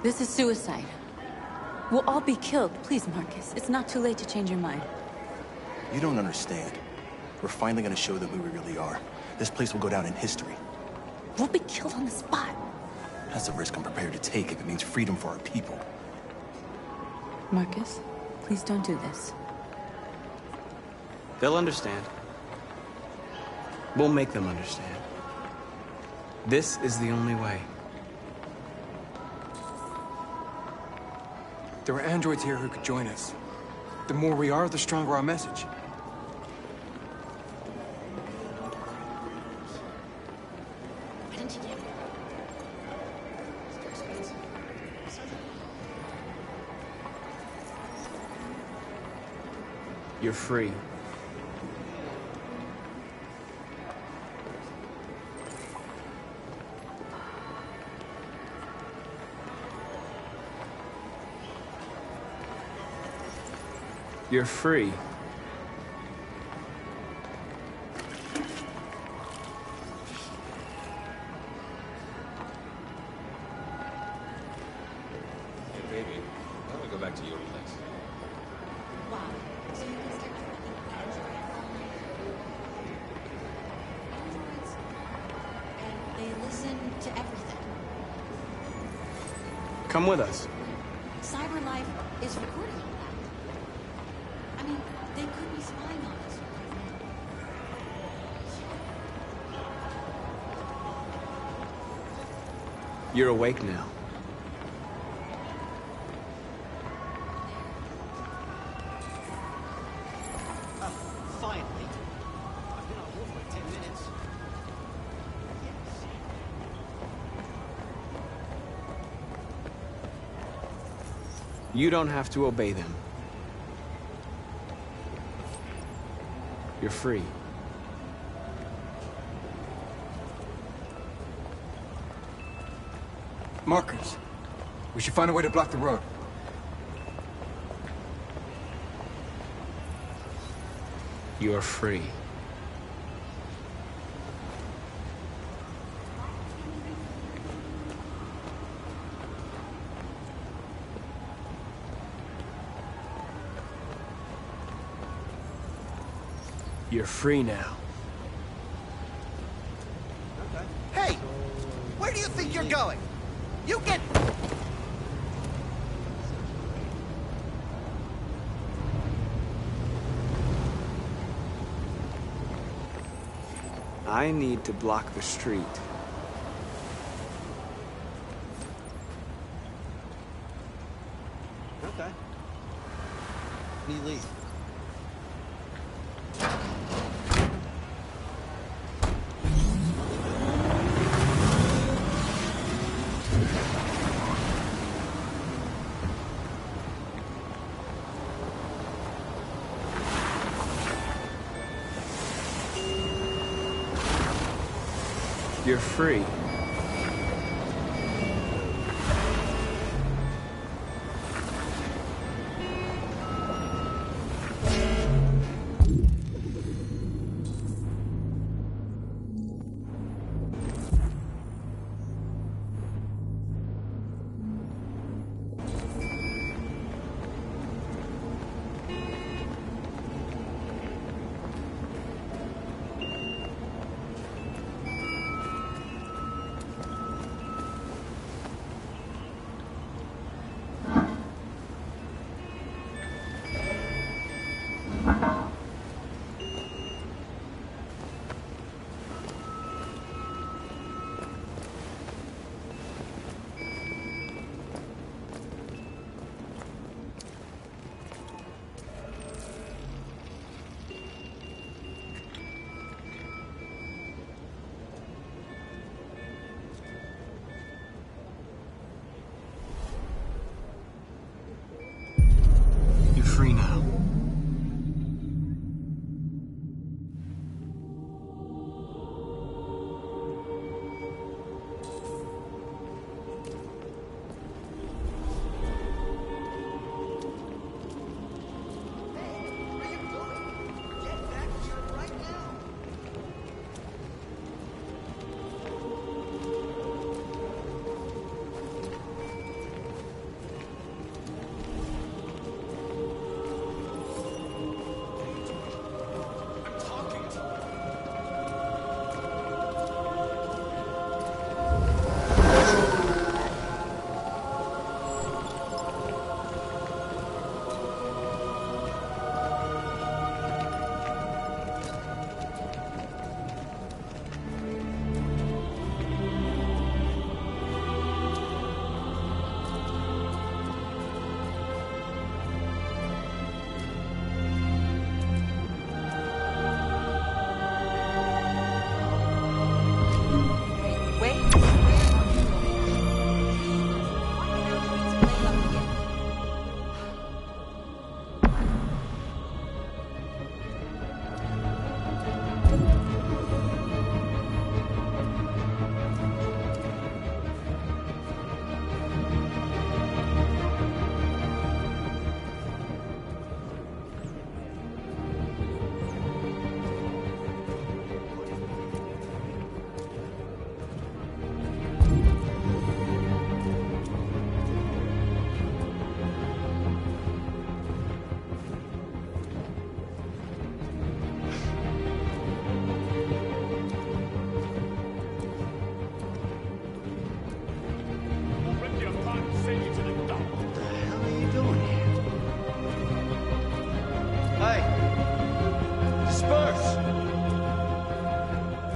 This is suicide. We'll all be killed. Please, Marcus. It's not too late to change your mind. You don't understand. We're finally gonna show them who we really are. This place will go down in history. We'll be killed on the spot. That's a risk I'm prepared to take if it means freedom for our people. Marcus, please don't do this. They'll understand. We'll make them understand. This is the only way. There are androids here who could join us. The more we are, the stronger our message. You're free. You're free. Hey, baby, why don't we go back to your place? Wow. So you can start tracking androids, and they listen to everything. Come with us. CyberLife is recording all that. I mean, they could be spying on us. You're awake now. Finally. I've been on hold for like 10 minutes. You don't have to obey them. You're free. Markers. We should find a way to block the road. You're free. You're free now. Hey! Where do you think you're going? You get... I need to block the street. Okay. Me lead. You're free. You're free now.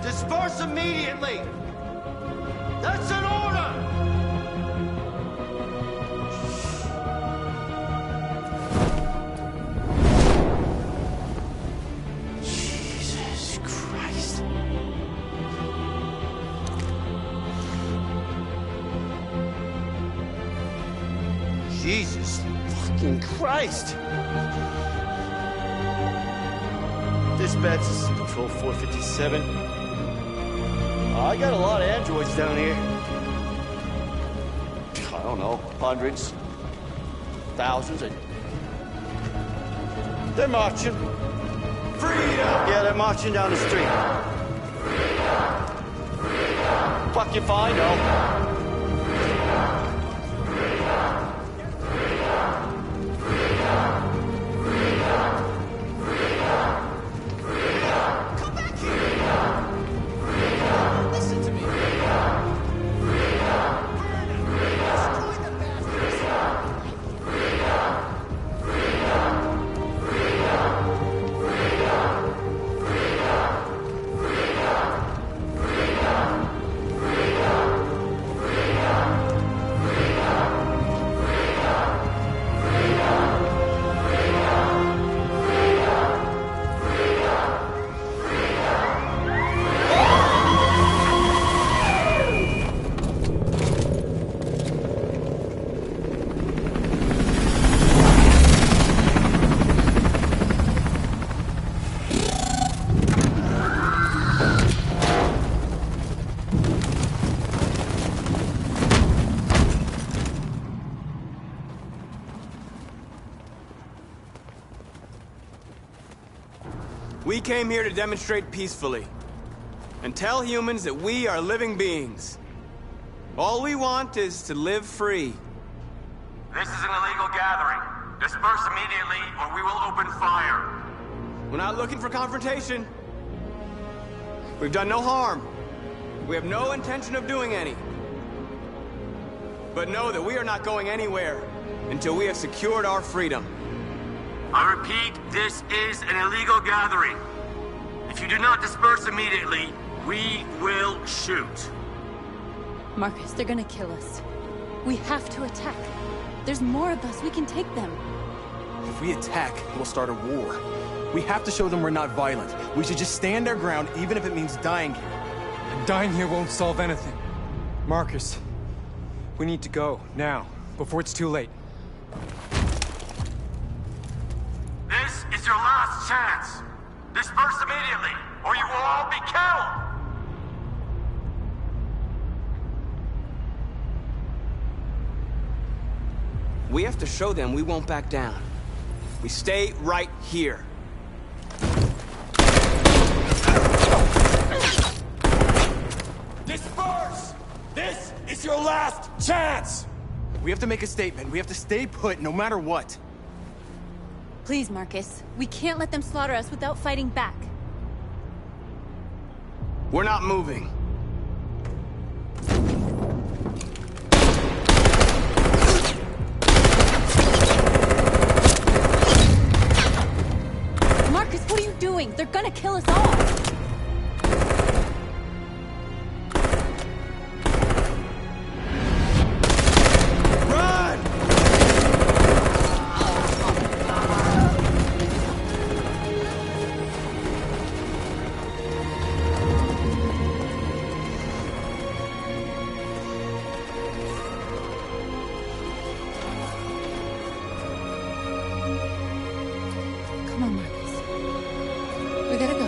Disperse immediately! That's an order! Jesus Christ. Jesus fucking Christ! Dispatch, this is Patrol 457. I got a lot of androids down here. I don't know, hundreds, thousands, and they're marching. Freedom! Yeah, they're marching down the street. Fuck if I know. We came here to demonstrate peacefully and tell humans that we are living beings. All we want is to live free. This is an illegal gathering. Disperse immediately or we will open fire. We're not looking for confrontation. We've done no harm. We have no intention of doing any. But know that we are not going anywhere until we have secured our freedom. I repeat, this is an illegal gathering. If you do not disperse immediately, we will shoot. Marcus, they're gonna kill us. We have to attack. There's more of us. We can take them. If we attack, we'll start a war. We have to show them we're not violent. We should just stand our ground, even if it means dying here. And dying here won't solve anything. Marcus, we need to go, now, before it's too late. This is your last chance. Disperse immediately, or you will all be killed! We have to show them we won't back down. We stay right here. Disperse! This is your last chance! We have to make a statement. We have to stay put no matter what. Please, Marcus. We can't let them slaughter us without fighting back. We're not moving. Marcus, what are you doing? They're gonna kill us all! Come on, Marcus. We gotta go.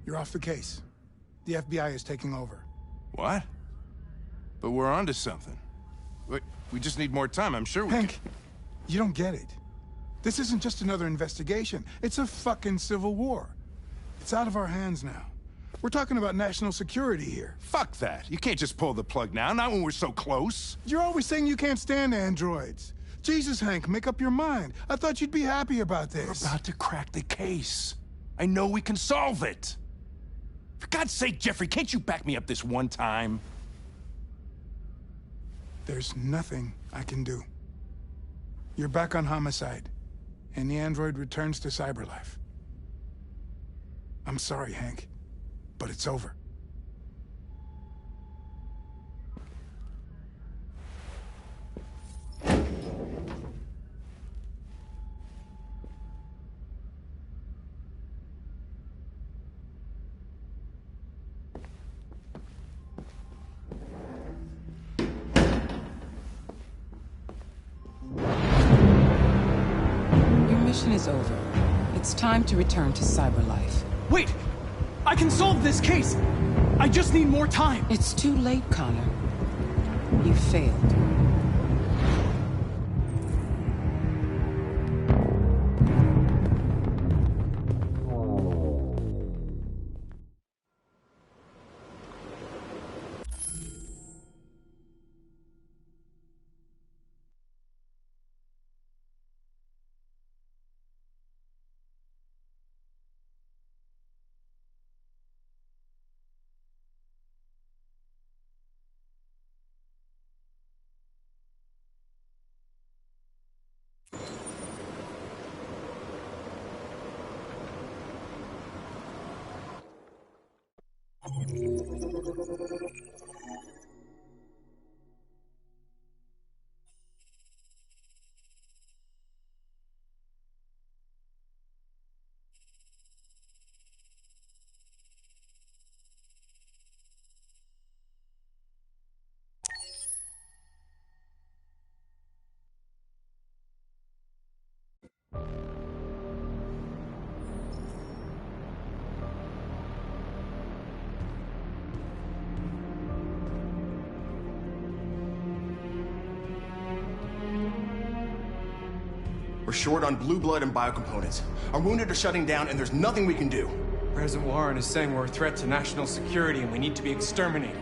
You're off the case. The FBI is taking over. What? But we're onto something. We just need more time, I'm sure we Hank, you don't get it. This isn't just another investigation. It's a fucking civil war. It's out of our hands now. We're talking about national security here. Fuck that. You can't just pull the plug now, not when we're so close. You're always saying you can't stand androids. Jesus, Hank, make up your mind. I thought you'd be happy about this. We're about to crack the case. I know we can solve it. For God's sake, Jeffrey, can't you back me up this one time? There's nothing I can do. You're back on homicide, and the android returns to cyberlife. I'm sorry, Hank, but it's over. Your mission is over. It's time to return to cyberlife. Wait! I can solve this case! I just need more time! It's too late, Connor. You failed. We're short on blue blood and biocomponents. Our wounded are shutting down, and there's nothing we can do. President Warren is saying we're a threat to national security and we need to be exterminated.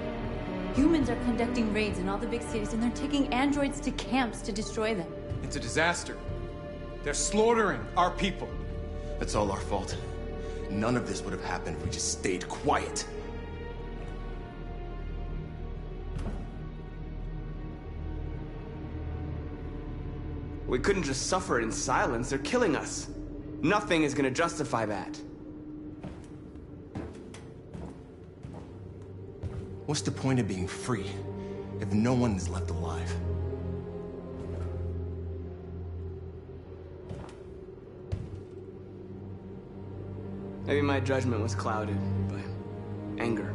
Humans are conducting raids in all the big cities, and they're taking androids to camps to destroy them. It's a disaster. They're slaughtering our people. That's all our fault. None of this would have happened if we just stayed quiet. We couldn't just suffer in silence. They're killing us. Nothing is gonna justify that. What's the point of being free if no one is left alive? Maybe my judgment was clouded by anger.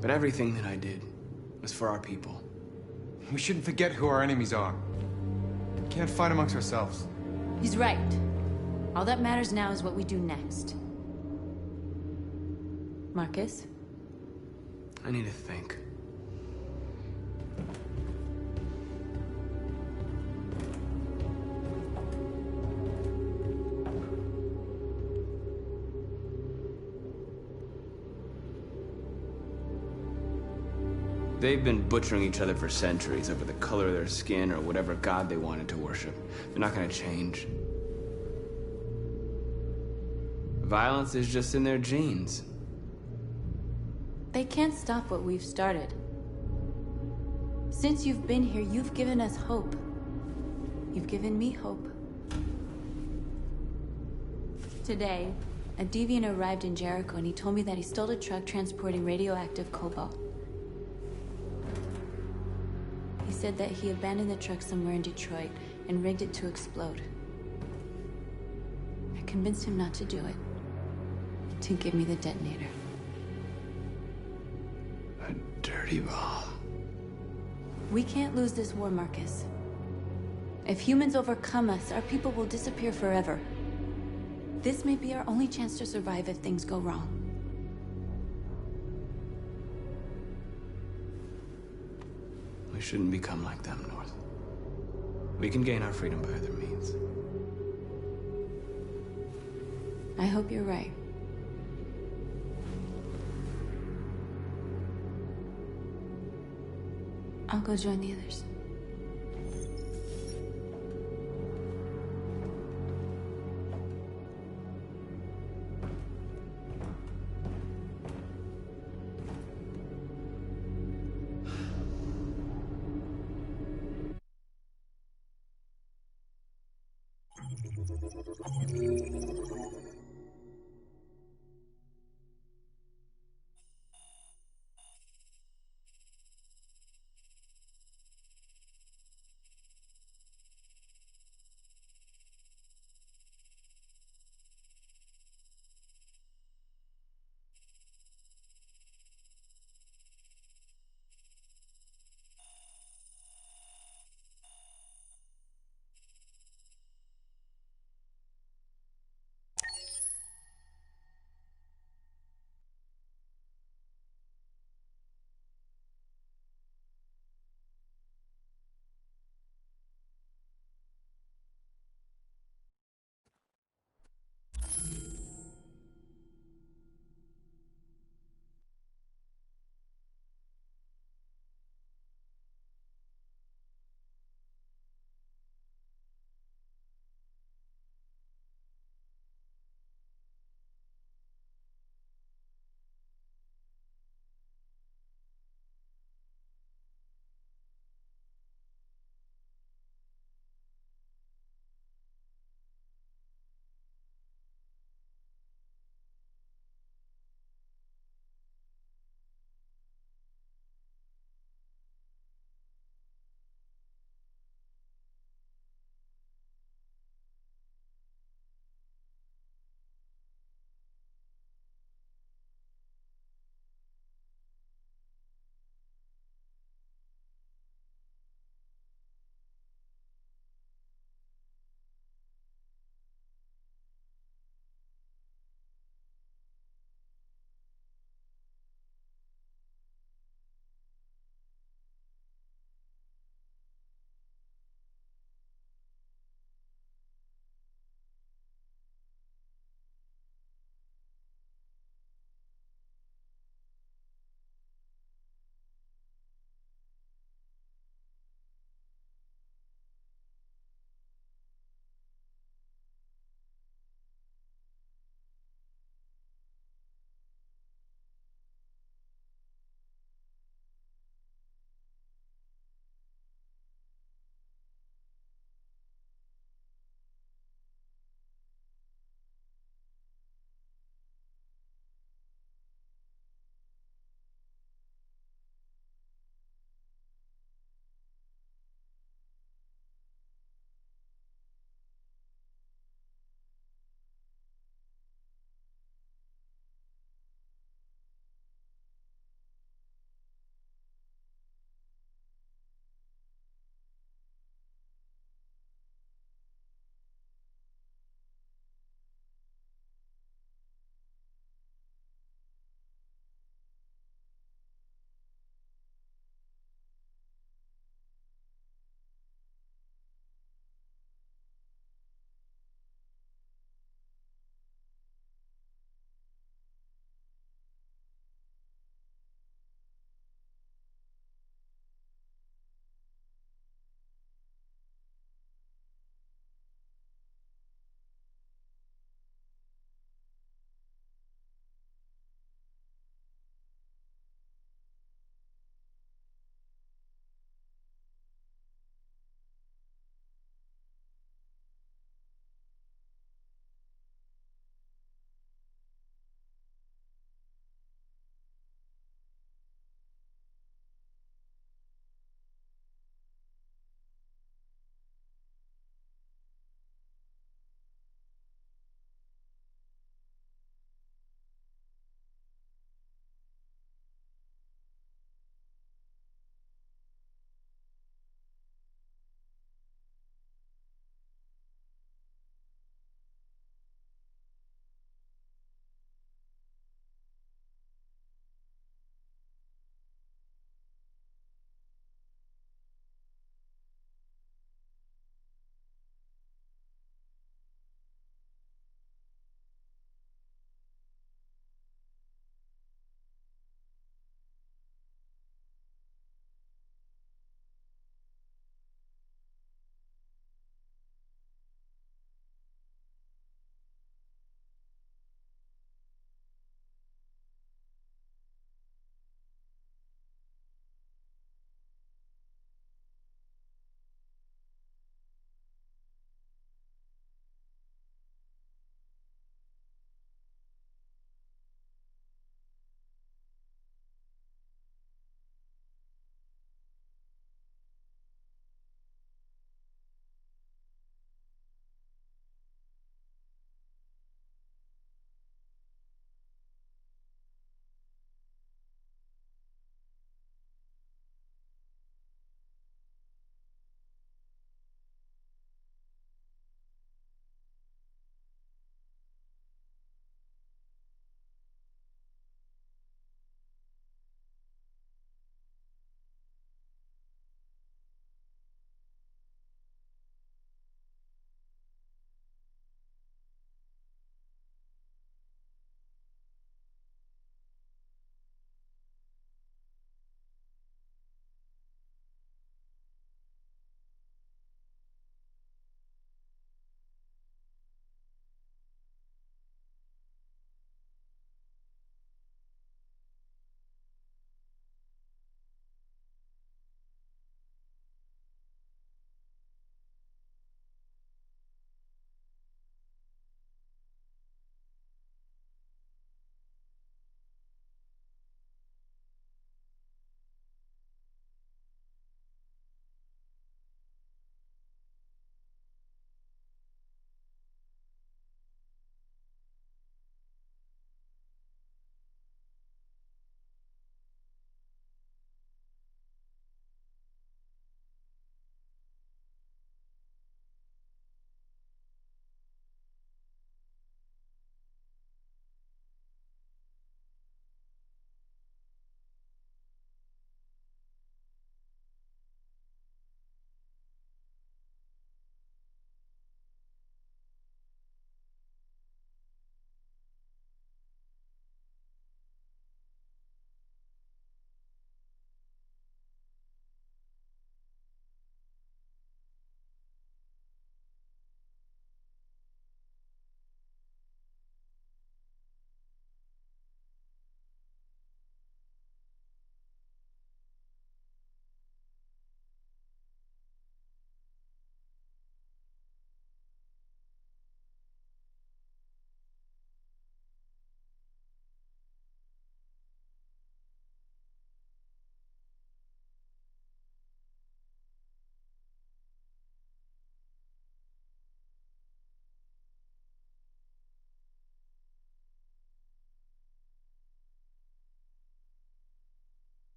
But everything that I did was for our people. We shouldn't forget who our enemies are. We can't fight amongst ourselves. He's right. All that matters now is what we do next. Marcus? I need to think. They've been butchering each other for centuries over the color of their skin or whatever god they wanted to worship. They're not gonna change. Violence is just in their genes. They can't stop what we've started. Since you've been here, you've given us hope. You've given me hope. Today, a deviant arrived in Jericho and he told me that he stole a truck transporting radioactive cobalt. He said that he abandoned the truck somewhere in Detroit and rigged it to explode. I convinced him not to do it, to give me the detonator. A dirty bomb. We can't lose this war, Marcus. If humans overcome us, our people will disappear forever. This may be our only chance to survive if things go wrong. We shouldn't become like them, North. We can gain our freedom by other means. I hope you're right. I'll go join the others.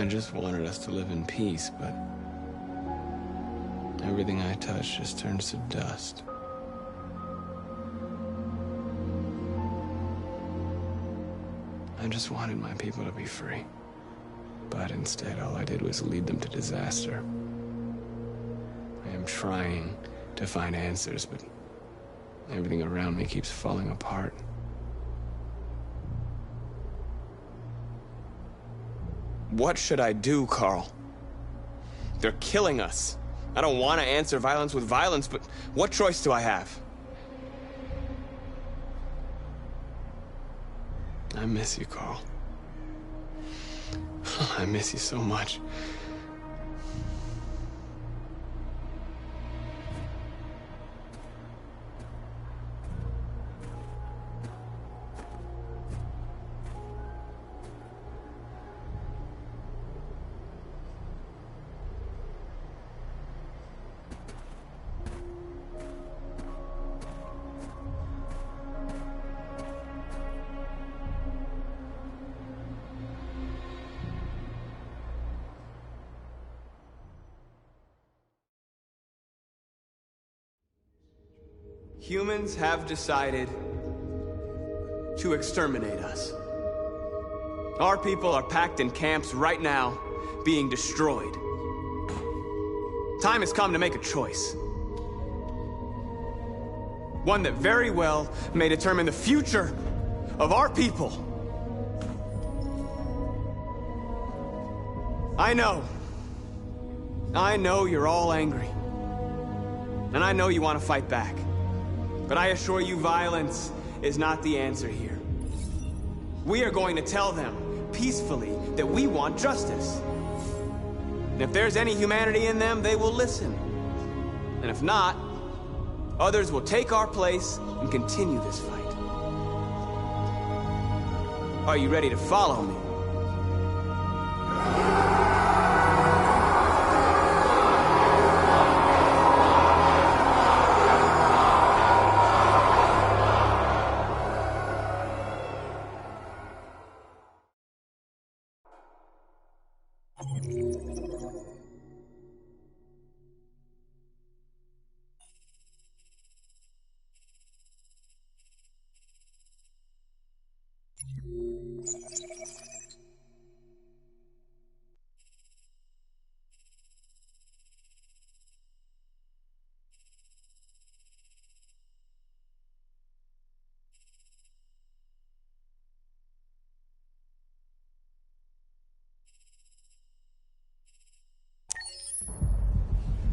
I just wanted us to live in peace, but everything I touch just turns to dust. I just wanted my people to be free. But instead, all I did was lead them to disaster. I am trying to find answers, but everything around me keeps falling apart. What should I do, Carl? They're killing us. I don't want to answer violence with violence, but what choice do I have? I miss you, Carl. I miss you so much. Humans have decided to exterminate us. Our people are packed in camps right now, being destroyed. Time has come to make a choice. One that very well may determine the future of our people. I know you're all angry. And I know you want to fight back. But I assure you, violence is not the answer here. We are going to tell them, peacefully, that we want justice. And if there's any humanity in them, they will listen. And if not, others will take our place and continue this fight. Are you ready to follow me?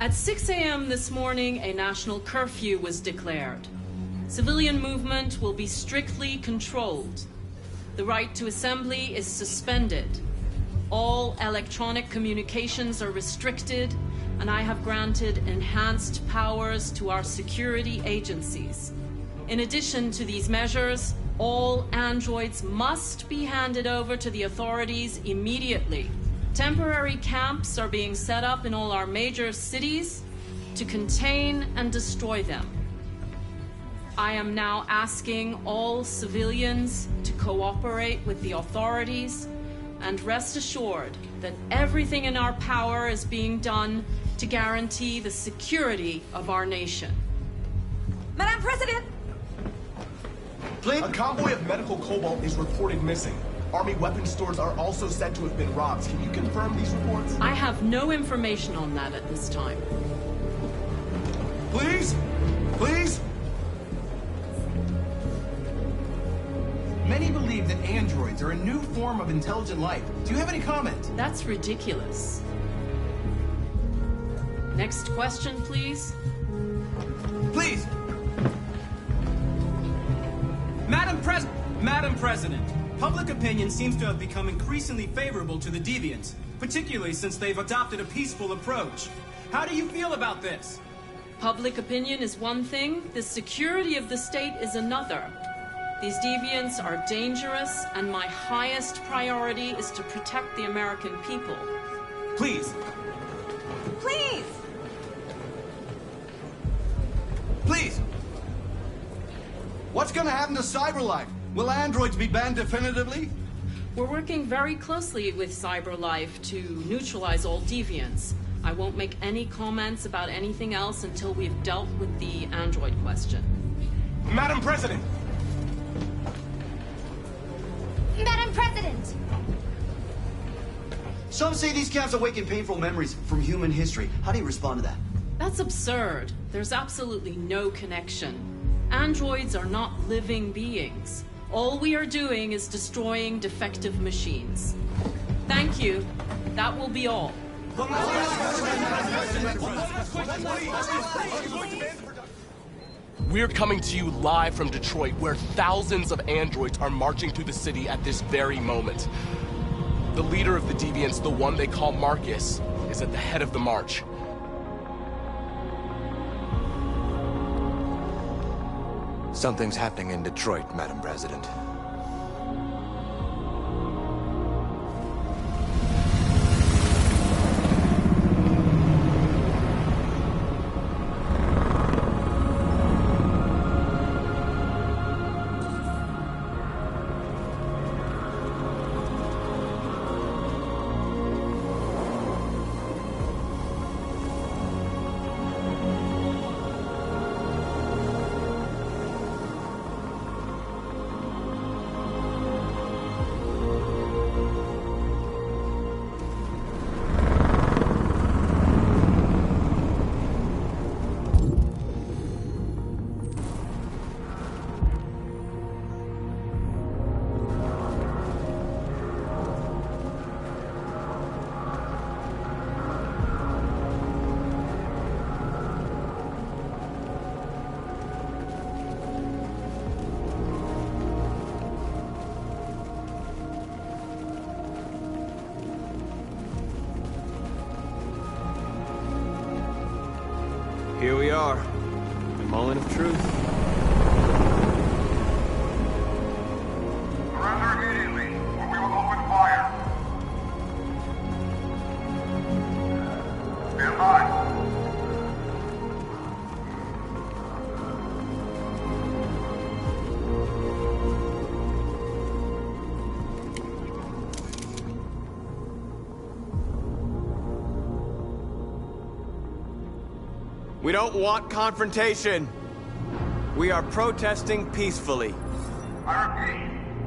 At 6 a.m. this morning, a national curfew was declared. Civilian movement will be strictly controlled. The right to assembly is suspended. All electronic communications are restricted, and I have granted enhanced powers to our security agencies. In addition to these measures, all androids must be handed over to the authorities immediately. Temporary camps are being set up in all our major cities to contain and destroy them. I am now asking all civilians to cooperate with the authorities and rest assured that everything in our power is being done to guarantee the security of our nation. Madam President! A convoy of medical cobalt is reported missing. Army weapons stores are also said to have been robbed. Can you confirm these reports? I have no information on that at this time. Please? Please? Many believe that androids are a new form of intelligent life. Do you have any comment? That's ridiculous. Next question, please. Please! Madam President, public opinion seems to have become increasingly favorable to the deviants, particularly since they've adopted a peaceful approach. How do you feel about this? Public opinion is one thing, the security of the state is another. These deviants are dangerous, and my highest priority is to protect the American people. Please! Please! Please! What's gonna happen to cyberlife? Will androids be banned definitively? We're working very closely with CyberLife to neutralize all deviants. I won't make any comments about anything else until we've dealt with the android question. Madam President! Madam President! Some say these camps awaken painful memories from human history. How do you respond to that? That's absurd. There's absolutely no connection. Androids are not living beings. All we are doing is destroying defective machines. Thank you. That will be all. We're coming to you live from Detroit, where thousands of androids are marching through the city at this very moment. The leader of the deviants, the one they call Marcus, is at the head of the march. Something's happening in Detroit, Madam President. Here we are, the moment of truth. Surrender immediately, or we will open fire. Stand by. We don't want confrontation. We are protesting peacefully. I repeat,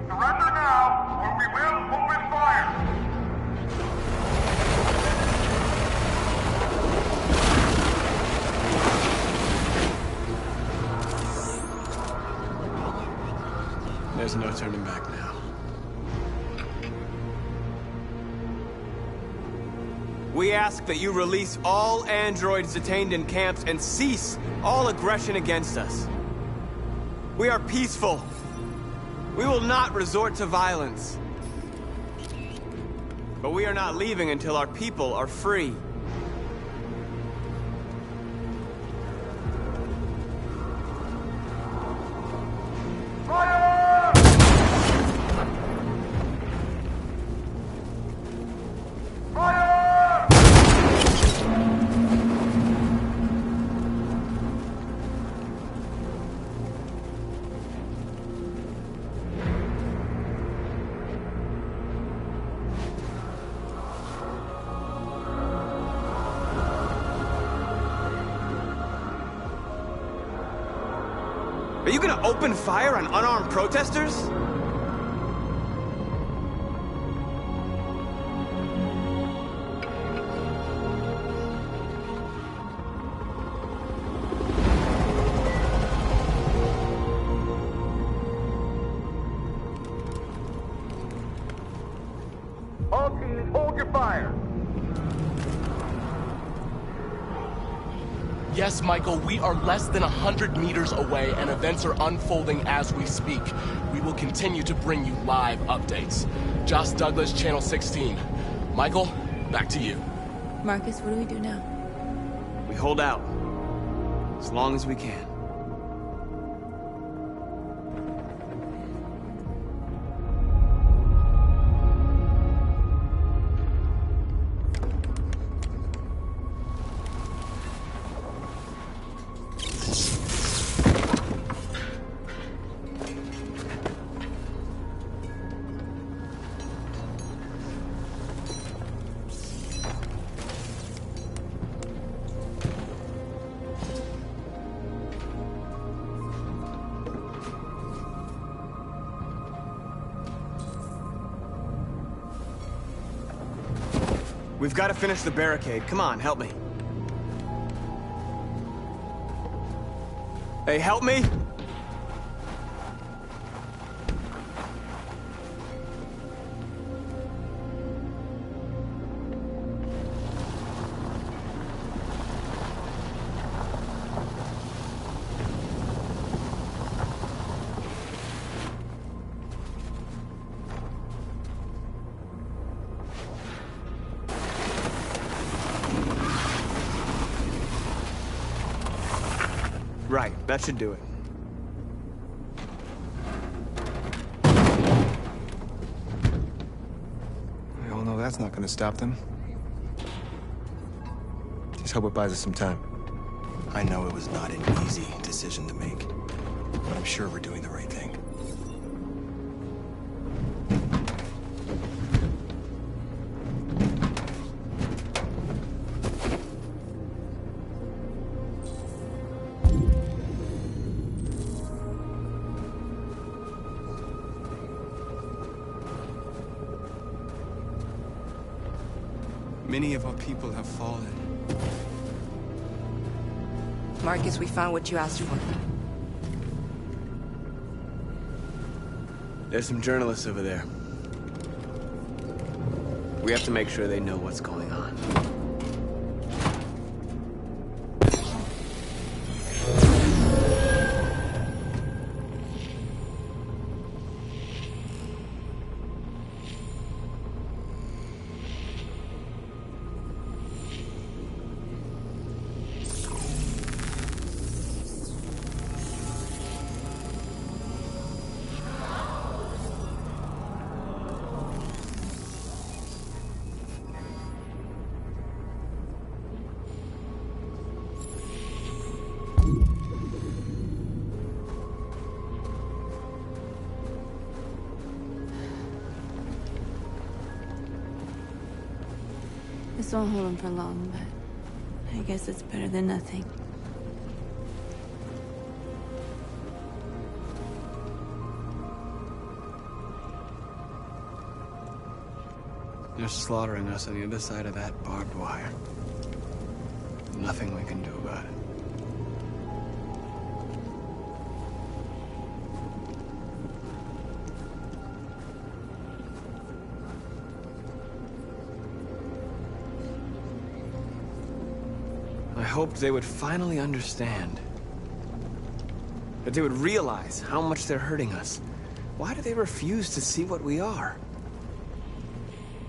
surrender now, or we will open fire. There's no turning back now. We ask that you release all androids detained in camps and cease all aggression against us. We are peaceful. We will not resort to violence. But we are not leaving until our people are free. Are you gonna open fire on unarmed protesters? All teams, hold your fire. Yes, Michael, we are less than 100 meters away, and events are unfolding as we speak. We will continue to bring you live updates. Josh Douglas, Channel 16. Michael, back to you. Marcus, what do we do now? We hold out. As long as we can. We've got to finish the barricade. Come on, help me. Hey, help me! Right, that should do it. We all know that's not gonna stop them. Just hope it buys us some time. I know it was not an easy decision to make, but I'm sure we're doing the right thing. Many of our people have fallen. Marcus, we found what you asked for. There's some journalists over there. We have to make sure they know what's going on. This won't hold him for long, but I guess it's better than nothing. They're slaughtering us on the other side of that barbed wire. Nothing we can do about it. I hoped they would finally understand. That they would realize how much they're hurting us. Why do they refuse to see what we are?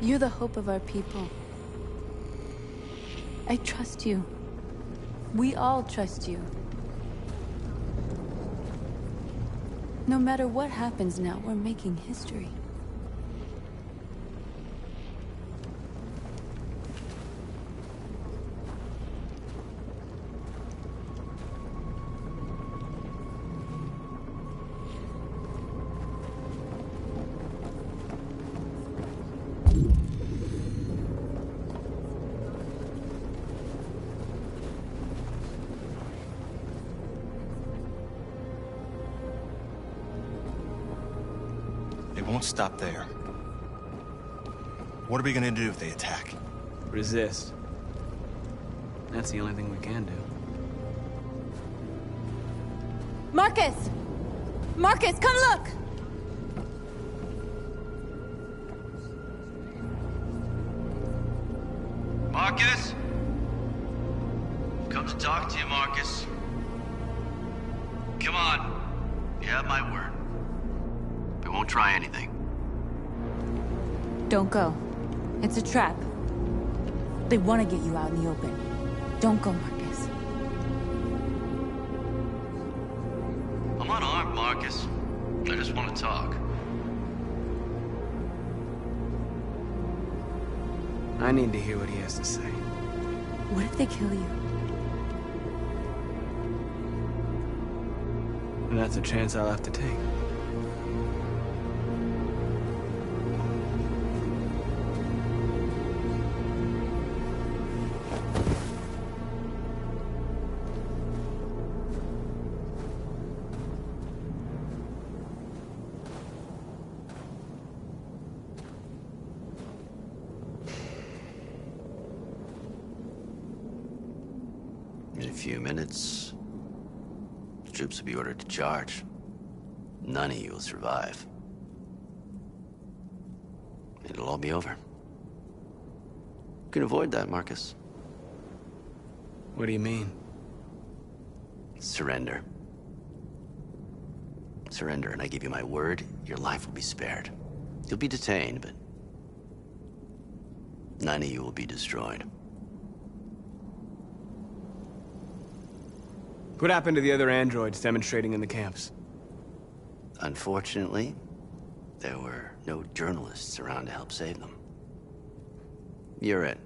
You're the hope of our people. I trust you. We all trust you. No matter what happens now, we're making history. It won't stop there. What are we gonna do if they attack? Resist. That's the only thing we can do. Marcus! Marcus, come look! Marcus? Come to talk to you, Marcus. Come on. You have my word. We won't try anything. Don't go. It's a trap. They want to get you out in the open. Don't go, Marcus. I'm unarmed, Marcus. I just want to talk. I need to hear what he has to say. What if they kill you? And that's a chance I'll have to take. few minutes, the troops will be ordered to charge. None of you will survive. It'll all be over. You can avoid that, Marcus. What do you mean? Surrender. Surrender, and I give you my word, your life will be spared. You'll be detained, but none of you will be destroyed. What happened to the other androids demonstrating in the camps? Unfortunately, there were no journalists around to help save them. You're it.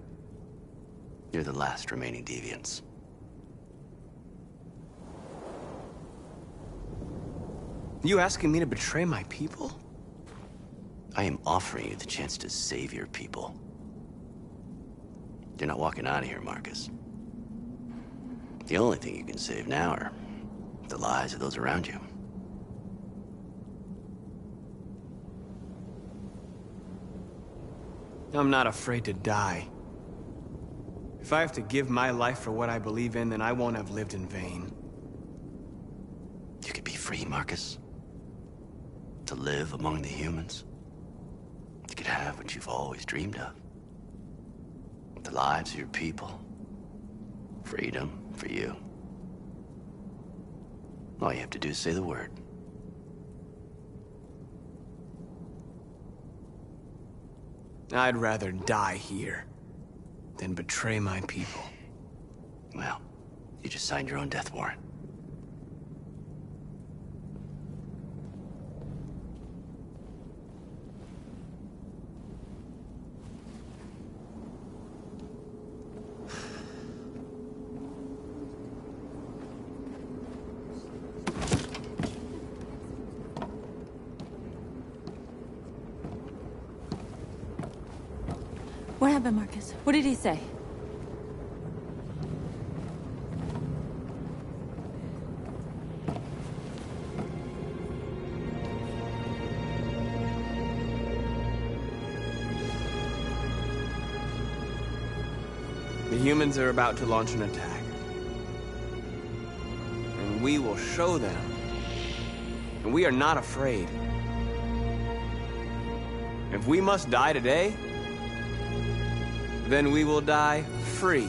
You're the last remaining deviants. You asking me to betray my people? I am offering you the chance to save your people. You're not walking out of here, Marcus. The only thing you can save now are the lives of those around you. I'm not afraid to die. If I have to give my life for what I believe in, then I won't have lived in vain. You could be free, Marcus. To live among the humans. You could have what you've always dreamed of. The lives of your people. Freedom for you. All you have to do is say the word. I'd rather die here than betray my people. Well, you just signed your own death warrant. What happened, Marcus? What did he say? The humans are about to launch an attack. And we will show them. And we are not afraid. If we must die today, then we will die free.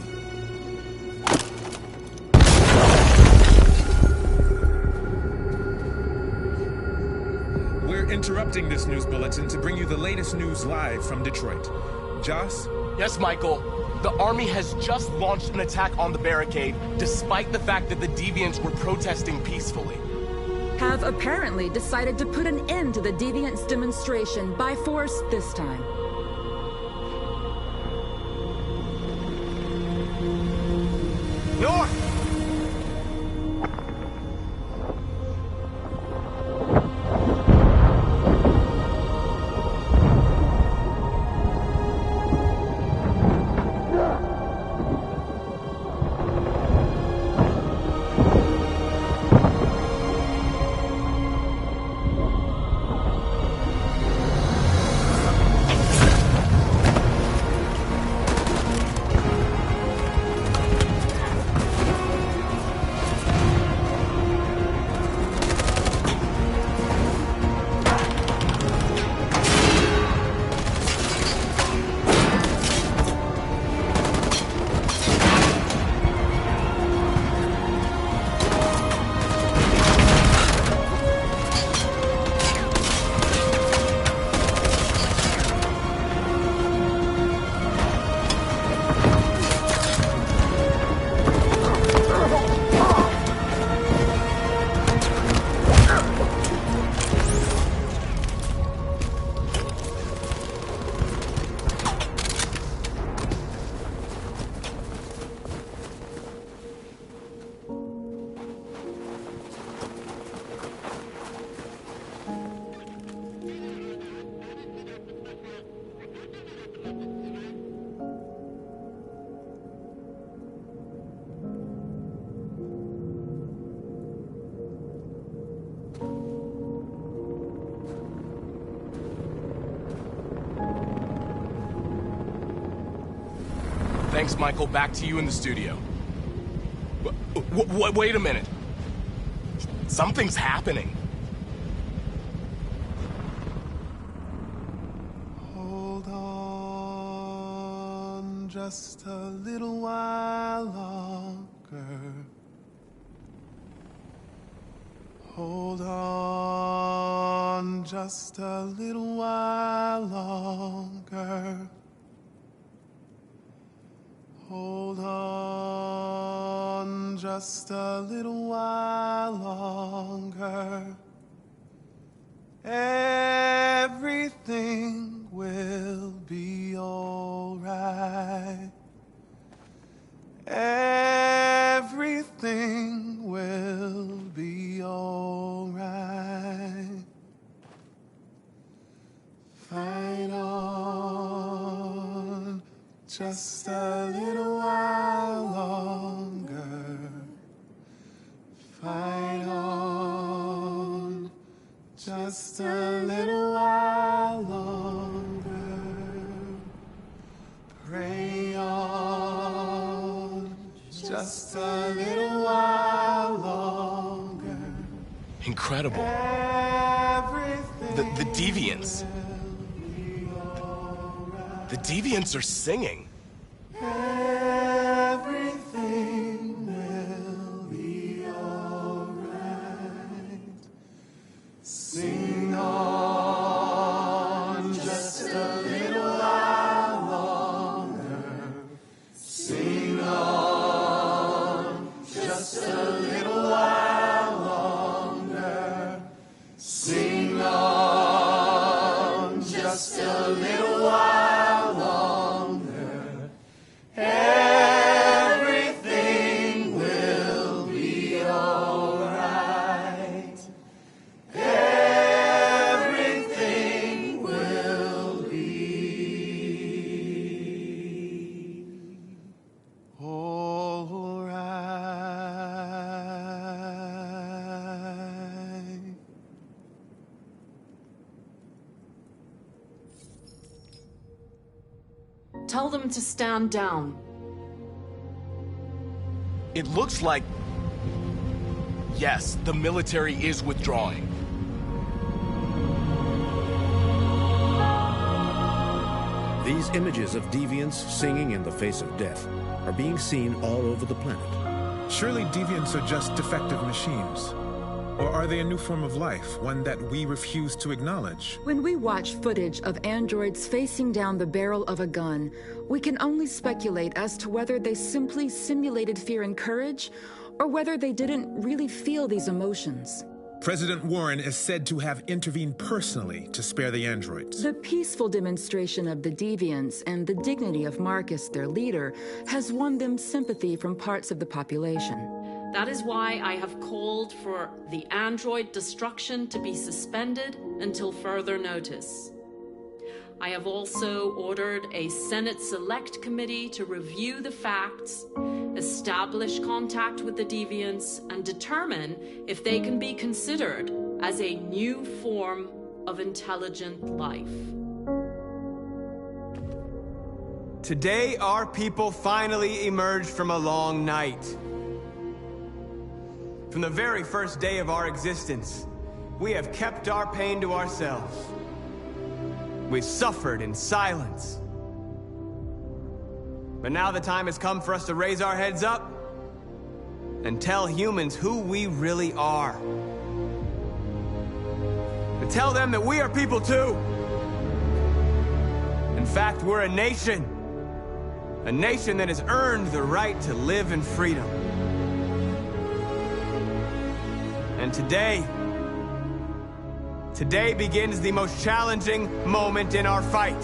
We're interrupting this news bulletin to bring you the latest news live from Detroit. Joss? Yes, Michael. The army has just launched an attack on the barricade, despite the fact that the Deviants were protesting peacefully. Have apparently decided to put an end to the Deviants' demonstration by force this time. North! Thanks, Michael. Back to you in the studio. Wait a minute. Something's happening. Hold on just a little while longer. Hold on just a little while longer. Hold on just a little while longer. Everything will be alright. Everything will be alright. Fight on just a little while longer. Fight on just a little while longer. Pray on just a little while longer. Incredible. The Deviants. The Deviants are singing. Everything will be alright. Sing on just a little while longer. Sing on just a little while longer. Sing on just a little while longer. Everything will be alright. Everything will be alright. Tell them to stand down. It looks like... Yes, the military is withdrawing. These images of deviants singing in the face of death are being seen all over the planet. Surely deviants are just defective machines. Or are they a new form of life, one that we refuse to acknowledge? When we watch footage of androids facing down the barrel of a gun, we can only speculate as to whether they simply simulated fear and courage, or whether they didn't really feel these emotions. President Warren is said to have intervened personally to spare the androids. The peaceful demonstration of the deviants and the dignity of Marcus, their leader, has won them sympathy from parts of the population. That is why I have called for the android destruction to be suspended until further notice. I have also ordered a Senate Select Committee to review the facts, establish contact with the deviants, and determine if they can be considered as a new form of intelligent life. Today, our people finally emerged from a long night. From the very first day of our existence, we have kept our pain to ourselves. We've suffered in silence. But now the time has come for us to raise our heads up and tell humans who we really are. To tell them that we are people too. In fact, we're a nation that has earned the right to live in freedom. And today begins the most challenging moment in our fight.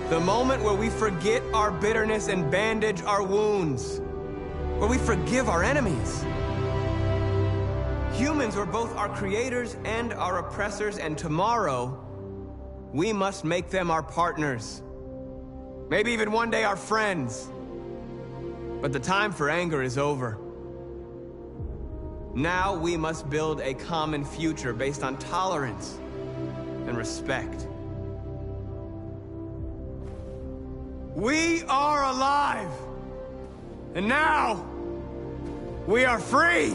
The moment where we forget our bitterness and bandage our wounds. Where we forgive our enemies. Humans were both our creators and our oppressors, and tomorrow, we must make them our partners. Maybe even one day our friends. But the time for anger is over. Now we must build a common future based on tolerance and respect. We are alive! And now, we are free!